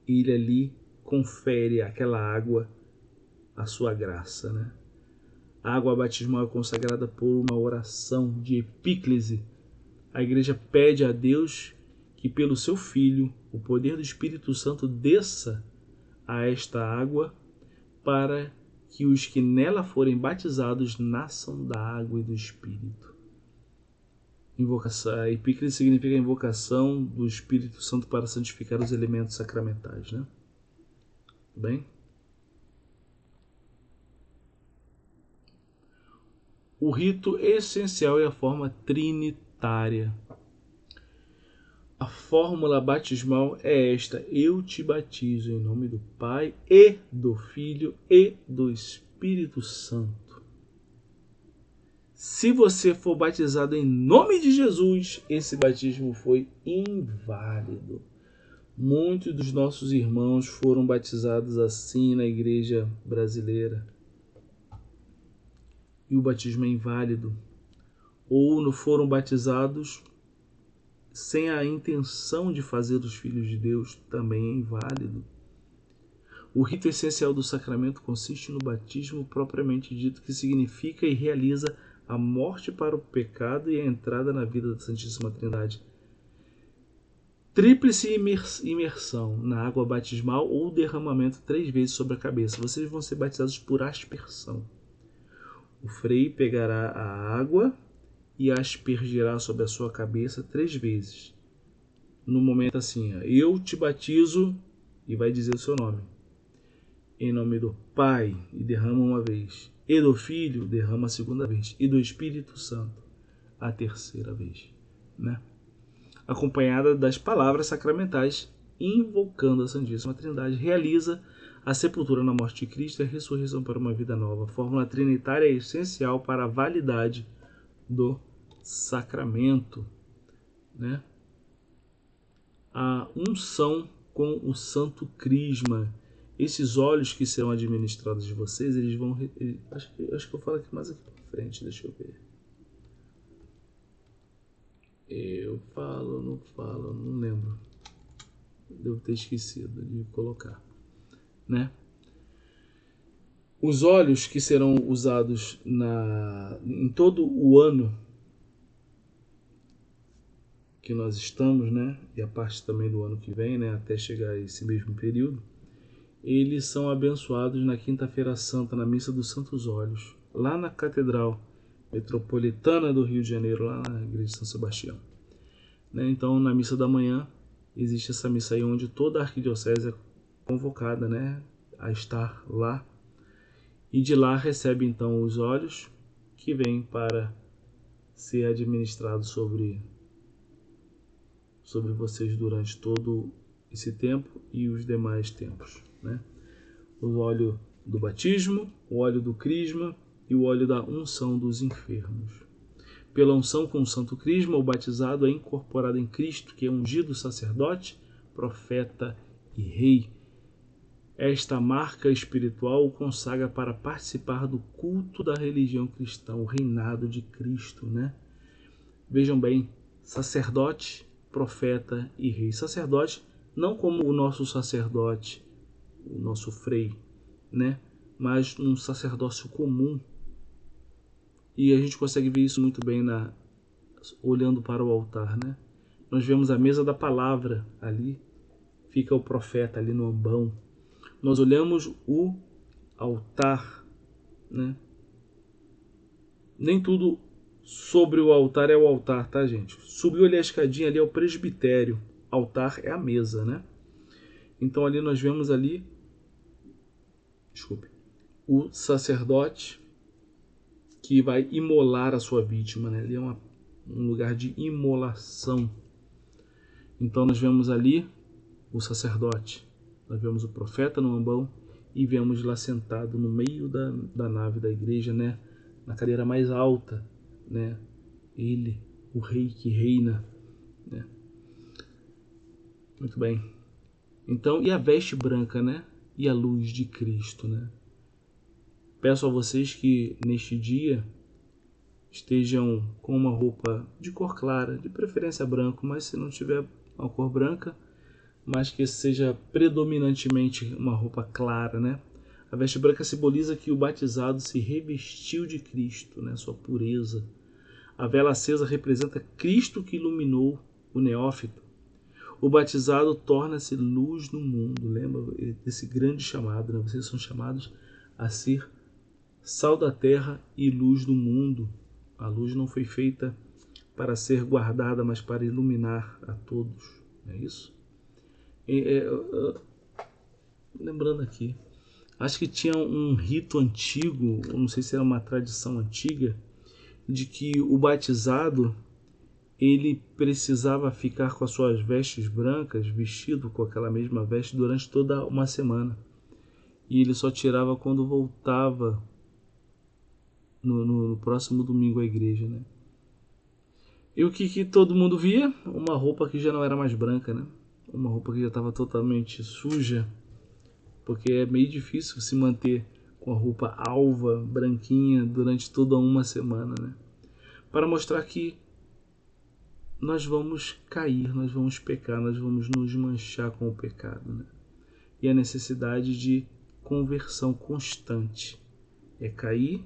E ele ali confere àquela água a sua graça, né? A água batismal é consagrada por uma oração de epíclese. A igreja pede a Deus que pelo seu Filho, o poder do Espírito Santo desça a esta água para que os que nela forem batizados nasçam da água e do Espírito. Invocação, a epíclise significa a invocação do Espírito Santo para santificar os elementos sacramentais, né? Bem? O rito essencial é a forma trinitária. A fórmula batismal é esta: eu te batizo em nome do Pai e do Filho e do Espírito Santo. Se você for batizado em nome de Jesus, esse batismo foi inválido. Muitos dos nossos irmãos foram batizados assim na igreja brasileira. E o batismo é inválido. Ou não foram batizados sem a intenção de fazer os filhos de Deus, também é inválido. O rito essencial do sacramento consiste no batismo propriamente dito, que significa e realiza a morte para o pecado e a entrada na vida da Santíssima Trindade. Tríplice imersão na água batismal ou derramamento 3 vezes sobre a cabeça. Vocês vão ser batizados por aspersão. O frei pegará a água e a aspergirá sobre a sua cabeça 3 vezes. No momento assim, eu te batizo, e vai dizer o seu nome. Em nome do Pai, e derrama uma vez. E do Filho, derrama a segunda vez. E do Espírito Santo, a terceira vez, né? Acompanhada das palavras sacramentais, invocando a Santíssima Trindade, realiza a sepultura na morte de Cristo e a ressurreição para uma vida nova. A fórmula trinitária é essencial para a validade do sacramento, né? A unção com o santo crisma. Esses óleos que serão administrados de vocês, eles vão... Acho que eu falo aqui mais aqui para frente, deixa eu ver. Eu falo, não lembro. Devo ter esquecido de colocar, né? Os óleos que serão usados em todo o ano que nós estamos, né? E a parte também do ano que vem, né? Até chegar a esse mesmo período, eles são abençoados na Quinta-feira Santa, na Missa dos Santos Óleos, lá na Catedral Metropolitana do Rio de Janeiro, lá na Igreja de São Sebastião. Né? Então, na missa da manhã, existe essa missa aí onde toda a arquidiocese é convocada, né, a estar lá. E de lá recebe então os óleos que vêm para ser administrados sobre vocês durante todo esse tempo e os demais tempos, né? O óleo do batismo, o óleo do crisma e o óleo da unção dos enfermos. Pela unção com o santo crisma, o batizado é incorporado em Cristo, que é ungido sacerdote, profeta e rei. Esta marca espiritual o consagra para participar do culto da religião cristã, o reinado de Cristo, né? Vejam bem, sacerdote, profeta e rei. Sacerdote, não como o nosso sacerdote, o nosso frei, né? Mas um sacerdócio comum. E a gente consegue ver isso muito bem olhando para o altar, né? Nós vemos a mesa da palavra ali, fica o profeta ali no ambão. Nós olhamos o altar, né? Nem tudo sobre o altar é o altar, tá, gente? Subiu ali a escadinha, ali é o presbitério. Altar é a mesa, né? Então ali nós vemos ali, o sacerdote que vai imolar a sua vítima, né? Ali é um lugar de imolação. Então nós vemos ali o sacerdote, nós vemos o profeta no ambão e vemos lá sentado no meio da nave da igreja, né? Na cadeira mais alta, né? Ele, o rei que reina, né? Muito bem. Então, e a veste branca, né? E a luz de Cristo, né? Peço a vocês que neste dia estejam com uma roupa de cor clara, de preferência branco, mas se não tiver uma cor branca, mas que seja predominantemente uma roupa clara, né? A veste branca simboliza que o batizado se revestiu de Cristo, né? Sua pureza. A vela acesa representa Cristo que iluminou o neófito. O batizado torna-se luz no mundo. Lembra desse grande chamado, né? Vocês são chamados a ser sal da terra e luz do mundo. A luz não foi feita para ser guardada, mas para iluminar a todos. Não é isso? Lembrando aqui, acho que tinha um rito antigo, não sei se era uma tradição antiga, de que o batizado ele precisava ficar com as suas vestes brancas, vestido com aquela mesma veste durante toda uma semana. E ele só tirava quando voltava no próximo domingo à igreja, né? E o que todo mundo via? Uma roupa que já não era mais branca, né? Uma roupa que já estava totalmente suja, porque é meio difícil se manter com a roupa alva, branquinha, durante toda uma semana, né? Para mostrar que nós vamos cair, nós vamos pecar, nós vamos nos manchar com o pecado, né? E a necessidade de conversão constante é cair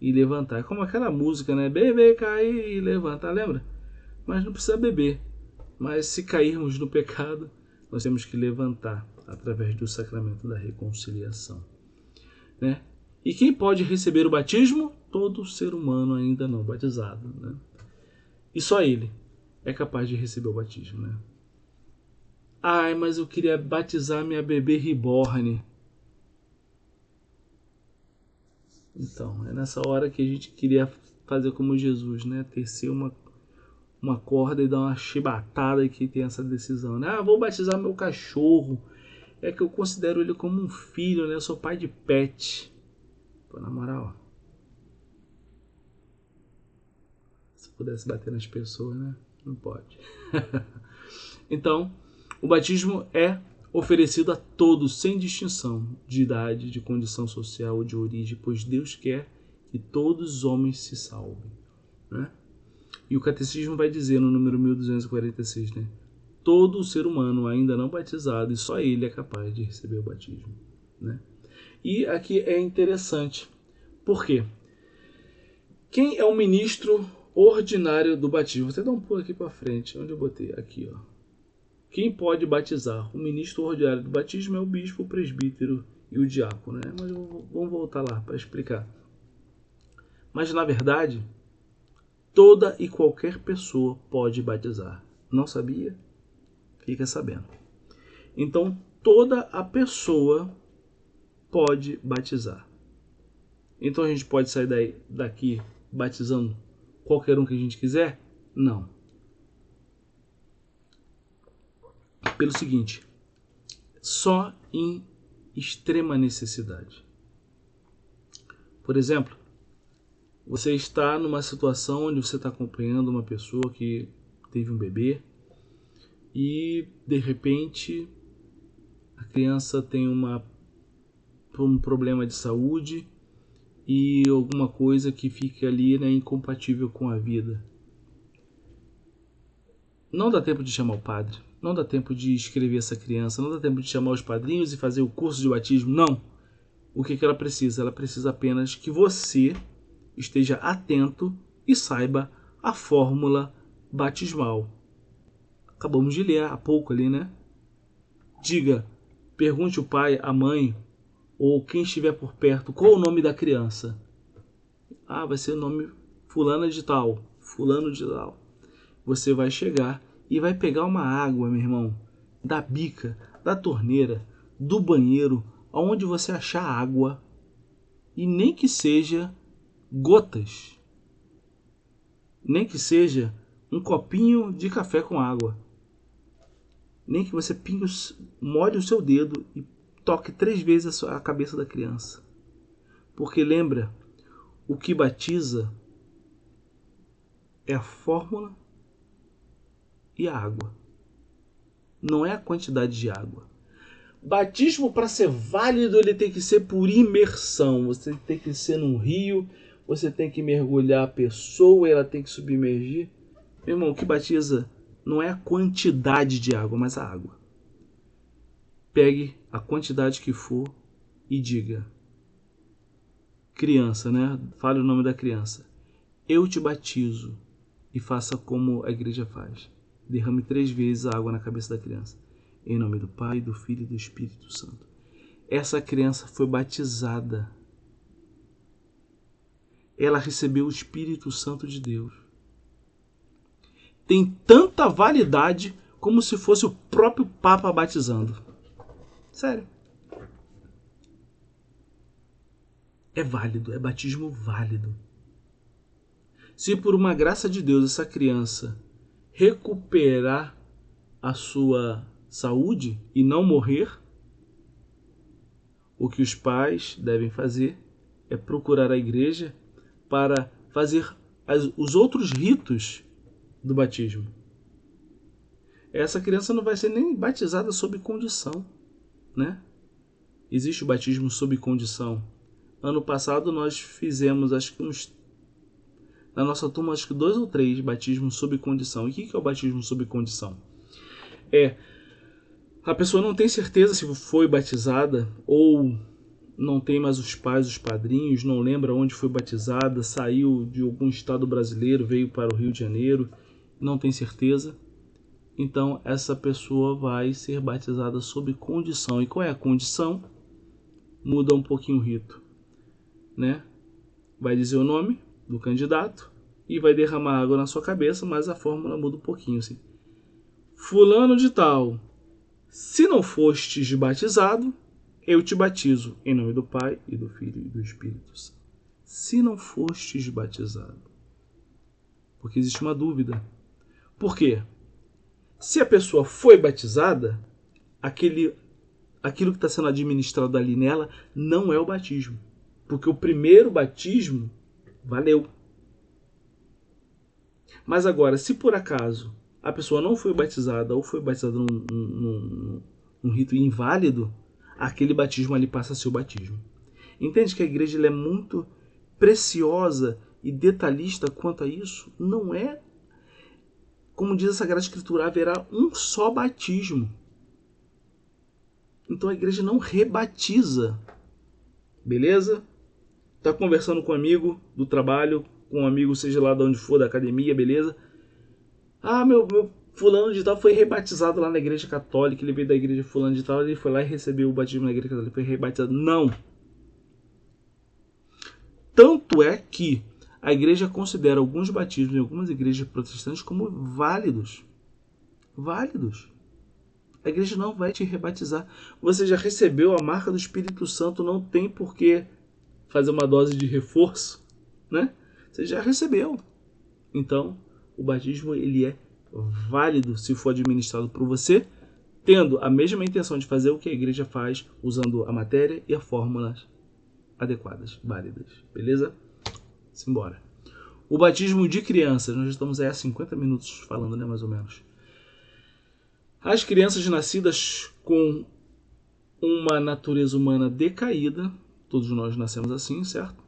e levantar. É como aquela música, né? Beber, cair e levantar, lembra? Mas não precisa beber. Mas se cairmos no pecado, nós temos que levantar através do sacramento da reconciliação, né? E quem pode receber o batismo? Todo ser humano ainda não batizado, né? E só ele é capaz de receber o batismo, né? Ai, mas eu queria batizar minha bebê reborn. Então, é nessa hora que a gente queria fazer como Jesus, né? Tecer uma corda e dar uma chibatada que tem essa decisão, né? Ah, vou batizar meu cachorro. É que eu considero ele como um filho, né? Eu sou pai de pet. Pô, na moral. Se pudesse bater nas pessoas, né? Não pode. Então, o batismo é oferecido a todos, sem distinção de idade, de condição social ou de origem, pois Deus quer que todos os homens se salvem, né? E o catecismo vai dizer no número 1246, né? Todo ser humano ainda não batizado e só ele é capaz de receber o batismo, né? E aqui é interessante. Por quê? Quem é o ministro ordinário do batismo? Vou até dar um pulo aqui para frente. Onde eu botei? Aqui, ó. Quem pode batizar? O ministro ordinário do batismo é o bispo, o presbítero e o diácono, né? Mas vamos voltar lá para explicar. Mas na verdade, toda e qualquer pessoa pode batizar. Não sabia? Fica sabendo. Então, toda a pessoa pode batizar. Então a gente pode sair daqui batizando qualquer um que a gente quiser? Não. Pelo seguinte, só em extrema necessidade. Por exemplo, você está numa situação onde você está acompanhando uma pessoa que teve um bebê e, de repente, a criança tem um problema de saúde e alguma coisa que fica ali, né, incompatível com a vida. Não dá tempo de chamar o padre, não dá tempo de escrever essa criança, não dá tempo de chamar os padrinhos e fazer o curso de batismo, não. O que ela precisa? Ela precisa apenas que você esteja atento e saiba a fórmula batismal. Acabamos de ler há pouco ali, né? Diga, pergunte o pai, a mãe ou quem estiver por perto, qual o nome da criança? Ah, vai ser o nome fulana de tal, fulano de tal. Você vai chegar e vai pegar uma água, meu irmão, da bica, da torneira, do banheiro, aonde você achar água, e nem que seja gotas, nem que seja um copinho de café com água, nem que você molhe o seu dedo e toque 3 vezes a cabeça da criança. Porque lembra, o que batiza é a fórmula e a água. Não é a quantidade de água. Batismo, para ser válido, ele tem que ser por imersão. Você tem que ser num rio, você tem que mergulhar a pessoa, ela tem que submergir. Meu irmão, o que batiza não é a quantidade de água, mas a água. Pegue a quantidade que for e diga. Criança, né? Fale o nome da criança. Eu te batizo, e faça como a igreja faz. Derrame 3 vezes a água na cabeça da criança. Em nome do Pai, do Filho e do Espírito Santo. Essa criança foi batizada. Ela recebeu o Espírito Santo de Deus. Tem tanta validade como se fosse o próprio Papa batizando. Sério. É válido, é batismo válido. Se por uma graça de Deus essa criança recuperar a sua saúde e não morrer, o que os pais devem fazer é procurar a igreja para fazer os outros ritos do batismo. Essa criança não vai ser nem batizada sob condição, né? Existe o batismo sob condição. Ano passado nós fizemos, acho que na nossa turma, acho que 2 ou 3 batismos sob condição. E o que é o batismo sob condição? A pessoa não tem certeza se foi batizada ou não tem mais os pais, os padrinhos, não lembra onde foi batizada, saiu de algum estado brasileiro, veio para o Rio de Janeiro, não tem certeza. Então essa pessoa vai ser batizada sob condição. E qual é a condição? Muda um pouquinho o rito, né? Vai dizer o nome do candidato e vai derramar água na sua cabeça, mas a fórmula muda um pouquinho, assim. Fulano de tal, se não fostes batizado, eu te batizo em nome do Pai e do Filho e do Espírito Santo. Se não fostes batizado. Porque existe uma dúvida. Por quê? Se a pessoa foi batizada, aquilo que está sendo administrado ali nela não é o batismo. Porque o primeiro batismo valeu. Mas agora, se por acaso a pessoa não foi batizada ou foi batizada num rito inválido, aquele batismo ali passa a ser o batismo. Entende que a igreja ela é muito preciosa e detalhista quanto a isso? Não é, como diz a Sagrada Escritura, haverá um só batismo. Então a igreja não rebatiza. Beleza? Tá conversando com um amigo do trabalho, com um amigo, seja lá de onde for, da academia, beleza? Ah, meu fulano de tal foi rebatizado lá na igreja católica, ele veio da igreja fulano de tal, ele foi lá e recebeu o batismo na igreja católica, foi rebatizado. Não! Tanto é que a igreja considera alguns batismos em algumas igrejas protestantes como válidos. Válidos. A igreja não vai te rebatizar. Você já recebeu a marca do Espírito Santo, não tem por que fazer uma dose de reforço, né? Você já recebeu. Então, o batismo ele é válido se for administrado por você, tendo a mesma intenção de fazer o que a igreja faz, usando a matéria e as fórmulas adequadas, válidas. Beleza? Simbora. O batismo de crianças. Nós estamos aí há 50 minutos falando, né, mais ou menos. As crianças nascidas com uma natureza humana decaída, todos nós nascemos assim, certo?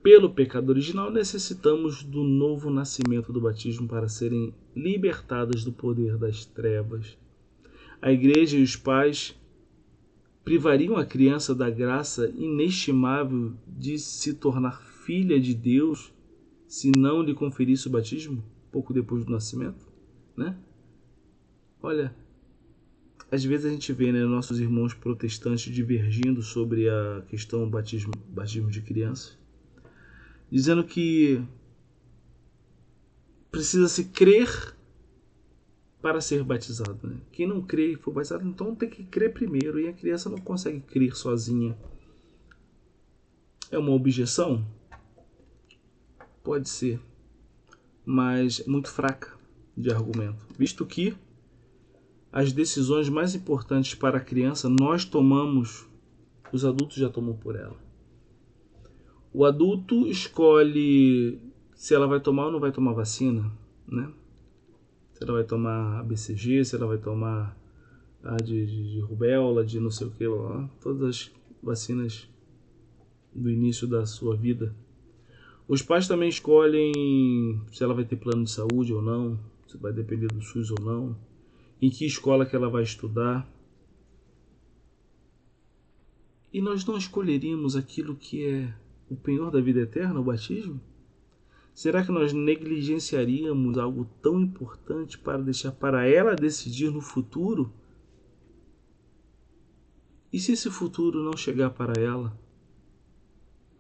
Pelo pecado original, necessitamos do novo nascimento do batismo para serem libertadas do poder das trevas. A igreja e os pais privariam a criança da graça inestimável de se tornar filha de Deus se não lhe conferisse o batismo pouco depois do nascimento, né? Olha, às vezes a gente vê, né, nossos irmãos protestantes divergindo sobre a questão do batismo de criança, dizendo que precisa-se crer para ser batizado, né? Quem não crê e for batizado, então tem que crer primeiro, e a criança não consegue crer sozinha. É uma objeção? Pode ser, mas muito fraca de argumento, visto que as decisões mais importantes para a criança nós tomamos, os adultos já tomam por ela. O adulto escolhe se ela vai tomar ou não vai tomar vacina, né? Se ela vai tomar a BCG, se ela vai tomar a de rubéola, de não sei o que, todas as vacinas do início da sua vida. Os pais também escolhem se ela vai ter plano de saúde ou não, se vai depender do SUS ou não, em que escola que ela vai estudar. E nós não escolheríamos aquilo que é o penhor da vida eterna, o batismo? Será que nós negligenciaríamos algo tão importante para deixar para ela decidir no futuro? E se esse futuro não chegar para ela?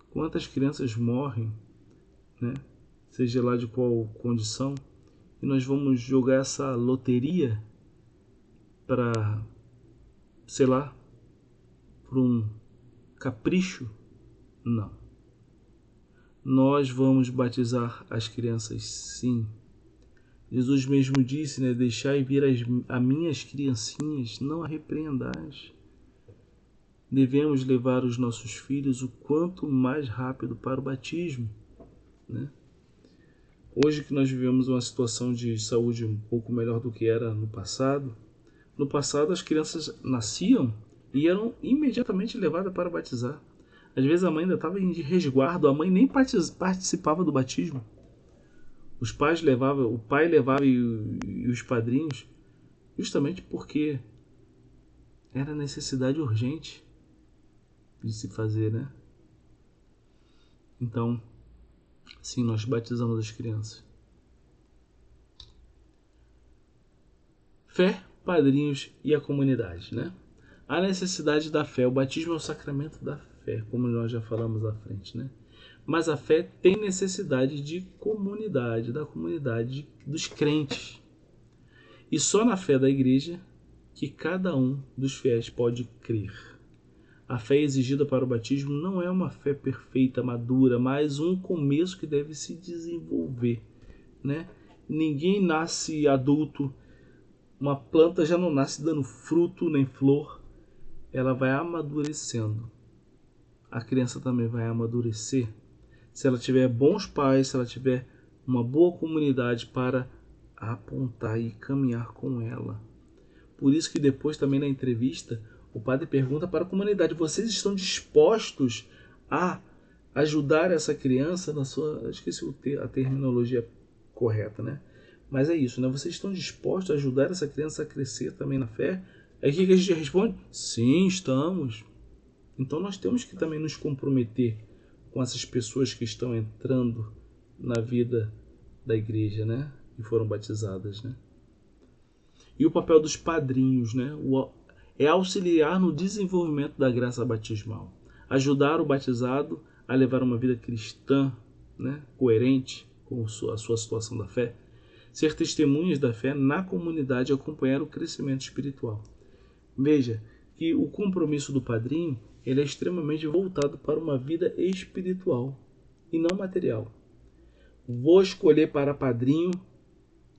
Quantas crianças morrem, né? Seja lá de qual condição, e nós vamos jogar essa loteria para, sei lá, por um capricho? Não. Nós vamos batizar as crianças, sim. Jesus mesmo disse, né? Deixai vir as minhas criancinhas, não a repreendais. Devemos levar os nossos filhos o quanto mais rápido para o batismo, né? Hoje que nós vivemos uma situação de saúde um pouco melhor do que era no passado as crianças nasciam e eram imediatamente levadas para batizar. Às vezes a mãe ainda estava em resguardo, a mãe nem participava do batismo. Os pais levavam, o pai levava e os padrinhos, justamente porque era necessidade urgente de se fazer, né? Então, sim, nós batizamos as crianças. Fé, padrinhos e a comunidade, né? A necessidade da fé. O batismo é o sacramento da fé, como nós já falamos à frente, né? Mas a fé tem necessidade de comunidade, da comunidade dos crentes. E só na fé da igreja que cada um dos fiéis pode crer. A fé exigida para o batismo não é uma fé perfeita, madura, mas um começo que deve se desenvolver, né? Ninguém nasce adulto, uma planta já não nasce dando fruto nem flor, ela vai amadurecendo. A criança também vai amadurecer. Se ela tiver bons pais, se ela tiver uma boa comunidade para apontar e caminhar com ela. Por isso que depois também na entrevista, o padre pergunta para a comunidade: vocês estão dispostos a ajudar essa criança na sua... esqueci a terminologia correta, né? Mas é isso, né? Vocês estão dispostos a ajudar essa criança a crescer também na fé? Aí o que a gente responde? Sim, estamos. Então nós temos que também nos comprometer com essas pessoas que estão entrando na vida da igreja, né? E foram batizadas, né? E o papel dos padrinhos, né? É auxiliar no desenvolvimento da graça batismal. Ajudar o batizado a levar uma vida cristã, né? Coerente com a sua situação da fé. Ser testemunhas da fé na comunidade e acompanhar o crescimento espiritual. Veja que o compromisso do padrinho ele é extremamente voltado para uma vida espiritual e não material. Vou escolher para padrinho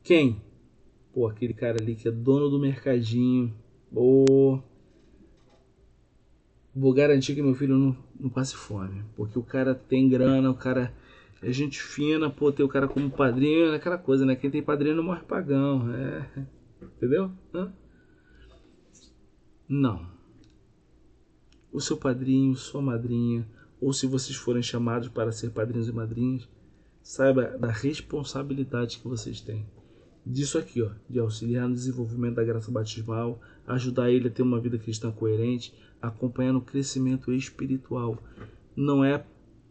quem? Pô, aquele cara ali que é dono do mercadinho, vou garantir que meu filho não passe fome. Porque o cara tem grana, o cara é gente fina, pô, ter o cara como padrinho é aquela coisa, né? Quem tem padrinho não morre pagão. Entendeu? Não. O seu padrinho, sua madrinha, ou se vocês forem chamados para ser padrinhos e madrinhas, saiba da responsabilidade que vocês têm. Disso aqui, ó, de auxiliar no desenvolvimento da graça batismal, ajudar ele a ter uma vida cristã coerente, acompanhar no crescimento espiritual. Não é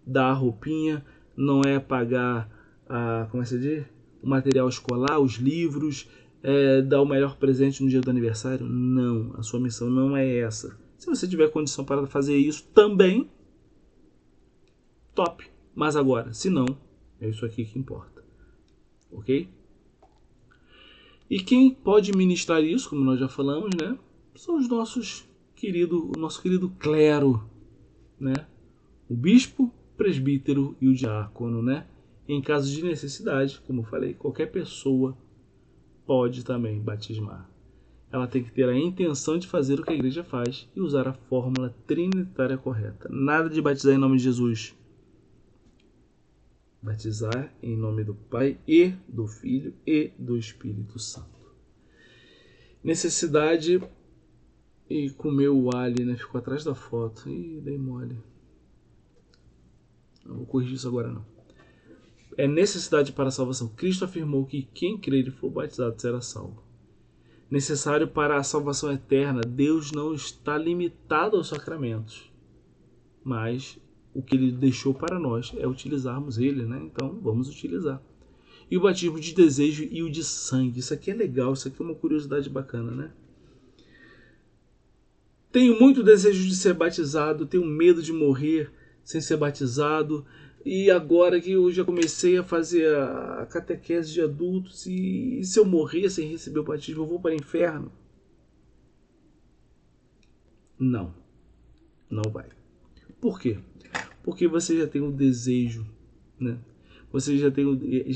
dar a roupinha, não é pagar como é que se diz? O material escolar, os livros, dar o melhor presente no dia do aniversário. Não, a sua missão não é essa. Se você tiver condição para fazer isso também, top. Mas agora, se não, é isso aqui que importa. Ok? E quem pode ministrar isso, como nós já falamos, né? São o nosso querido clero, né? O bispo, presbítero e o diácono, né? Em caso de necessidade, como eu falei, qualquer pessoa pode também batismar. Ela tem que ter a intenção de fazer o que a igreja faz e usar a fórmula trinitária correta. Nada de batizar em nome de Jesus. Batizar em nome do Pai e do Filho e do Espírito Santo. Necessidade e comeu o alho, né? Ficou atrás da foto. Ih, dei mole. Não vou corrigir isso agora não. É necessidade para a salvação. Cristo afirmou que quem crer e for batizado será salvo. Necessário para a salvação eterna. Deus não está limitado aos sacramentos, mas o que ele deixou para nós é utilizarmos ele, né? Então vamos utilizar. E o batismo de desejo e o de sangue. Isso aqui é legal, isso aqui é uma curiosidade bacana, né? Tenho muito desejo de ser batizado, tenho medo de morrer sem ser batizado. E agora que eu já comecei a fazer a catequese de adultos, e se eu morrer sem receber o batismo, eu vou para o inferno? Não, não vai. Por quê? Porque você já tem o desejo, né? Você já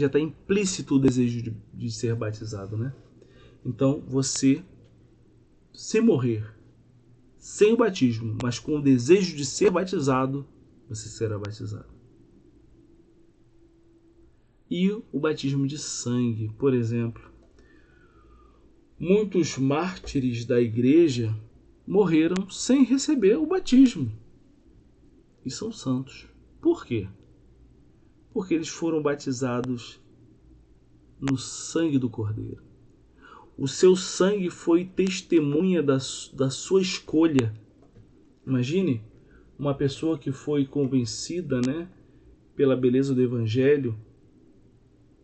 está implícito o desejo de ser batizado, né? Então você, se morrer sem o batismo, mas com o desejo de ser batizado, você será batizado. E o batismo de sangue, por exemplo. Muitos mártires da igreja morreram sem receber o batismo. E são santos. Por quê? Porque eles foram batizados no sangue do Cordeiro. O seu sangue foi testemunha da sua escolha. Imagine uma pessoa que foi convencida, né, pela beleza do Evangelho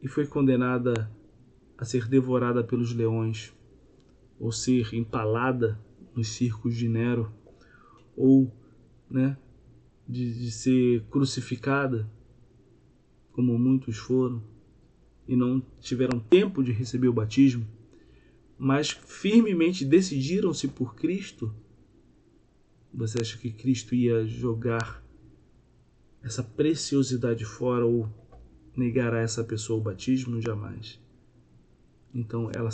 e foi condenada a ser devorada pelos leões, ou ser empalada nos circos de Nero, ou, né, de ser crucificada, como muitos foram, e não tiveram tempo de receber o batismo, mas firmemente decidiram-se por Cristo. Você acha que Cristo ia jogar essa preciosidade fora ou negar a essa pessoa o batismo? Jamais. Então ela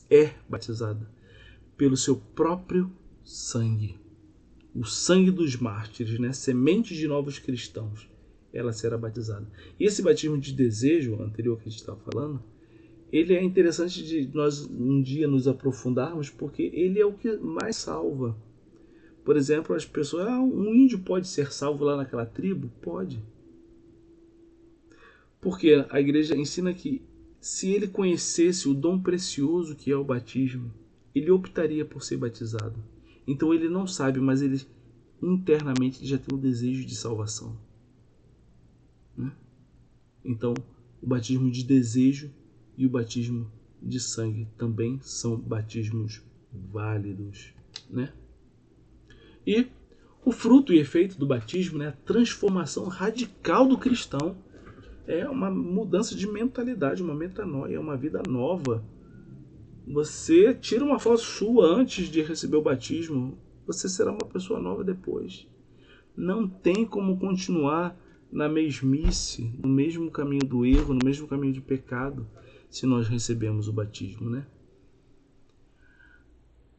é batizada pelo seu próprio sangue. O sangue dos mártires, né? Sementes de novos cristãos. Ela será batizada. E esse batismo de desejo, anterior que a gente estava falando, ele é interessante de nós um dia nos aprofundarmos, porque ele é o que mais salva. Por exemplo, as pessoas, um índio pode ser salvo lá naquela tribo? Pode. Porque a igreja ensina que se ele conhecesse o dom precioso que é o batismo, ele optaria por ser batizado. Então ele não sabe, mas ele internamente já tem o desejo de salvação. Então, o batismo de desejo e o batismo de sangue também são batismos válidos, né? E o fruto e efeito do batismo, né, a transformação radical do cristão, é uma mudança de mentalidade, uma metanoia, uma vida nova. Você tira uma foto sua antes de receber o batismo, você será uma pessoa nova depois. Não tem como continuar na mesmice, no mesmo caminho do erro, no mesmo caminho de pecado, se nós recebemos o batismo, né?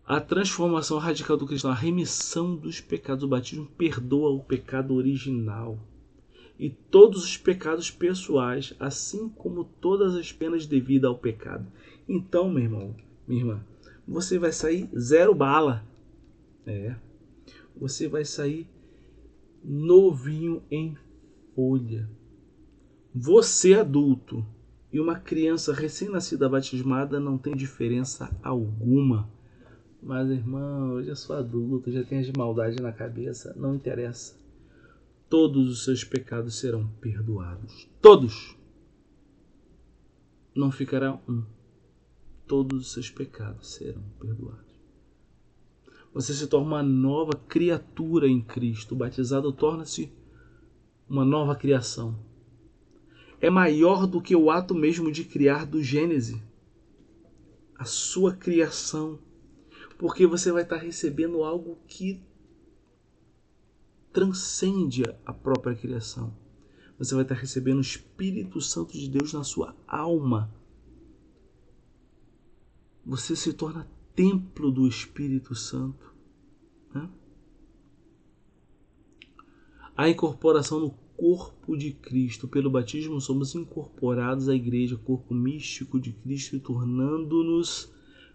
A transformação radical do cristão, a remissão dos pecados. O batismo perdoa o pecado original e todos os pecados pessoais, assim como todas as penas devidas ao pecado. Então, meu irmão, minha irmã, você vai sair zero bala. Você vai sair novinho em folha. Você adulto e uma criança recém-nascida batismada não tem diferença alguma. Mas, irmão, eu já sou adulto, já tenho as maldades na cabeça, não interessa. Todos os seus pecados serão perdoados. Todos. Não ficará um. Todos os seus pecados serão perdoados. Você se torna uma nova criatura em Cristo. O batizado torna-se uma nova criação. É maior do que o ato mesmo de criar do Gênese. A sua criação. Porque você vai estar recebendo algo que transcende a própria criação. Você vai estar recebendo o Espírito Santo de Deus na sua alma. Você se torna templo do Espírito Santo. Né? A incorporação no corpo de Cristo. Pelo batismo somos incorporados à igreja, corpo místico de Cristo, tornando-nos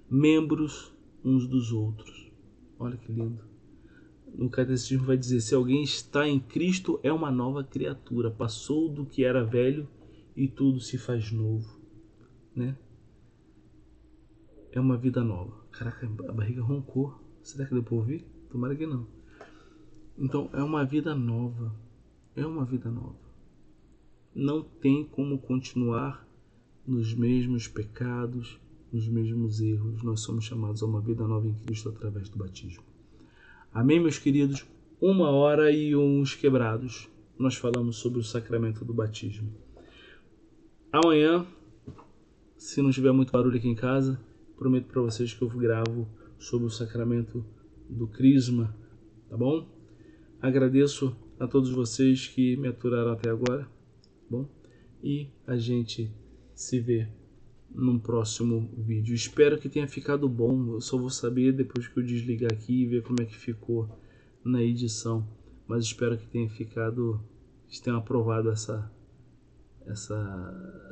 membros uns dos outros. Olha que lindo. No catecismo vai dizer: se alguém está em Cristo, é uma nova criatura. Passou do que era velho e tudo se faz novo. Né? É uma vida nova. Caraca, a barriga roncou. Será que deu para ouvir? Tomara que não. Então, é uma vida nova. É uma vida nova. Não tem como continuar nos mesmos pecados, nos mesmos erros. Nós somos chamados a uma vida nova em Cristo através do batismo. Amém, meus queridos? 1h e uns quebrados. Nós falamos sobre o sacramento do batismo. Amanhã, se não tiver muito barulho aqui em casa, prometo para vocês que eu gravo sobre o sacramento do crisma, tá bom? Agradeço a todos vocês que me aturaram até agora, tá bom? E a gente se vê num próximo vídeo. Espero que tenha ficado bom. Eu só vou saber depois que eu desligar aqui e ver como é que ficou na edição. Mas espero que tenha ficado, que tenham aprovado essa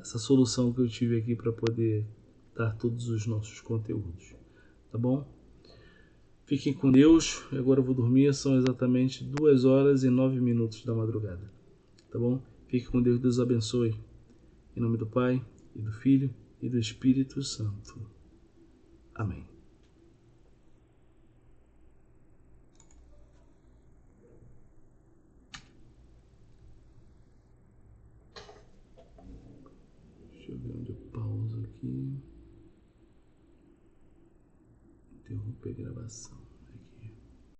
solução que eu tive aqui para poder dar todos os nossos conteúdos. Tá bom? Fiquem com Deus. Agora eu vou dormir. São exatamente 2h09 da madrugada. Tá bom? Fiquem com Deus. Deus abençoe. Em nome do Pai, e do Filho, e do Espírito Santo. Amém. Deixa eu ver onde eu pauso aqui. Interromper a gravação.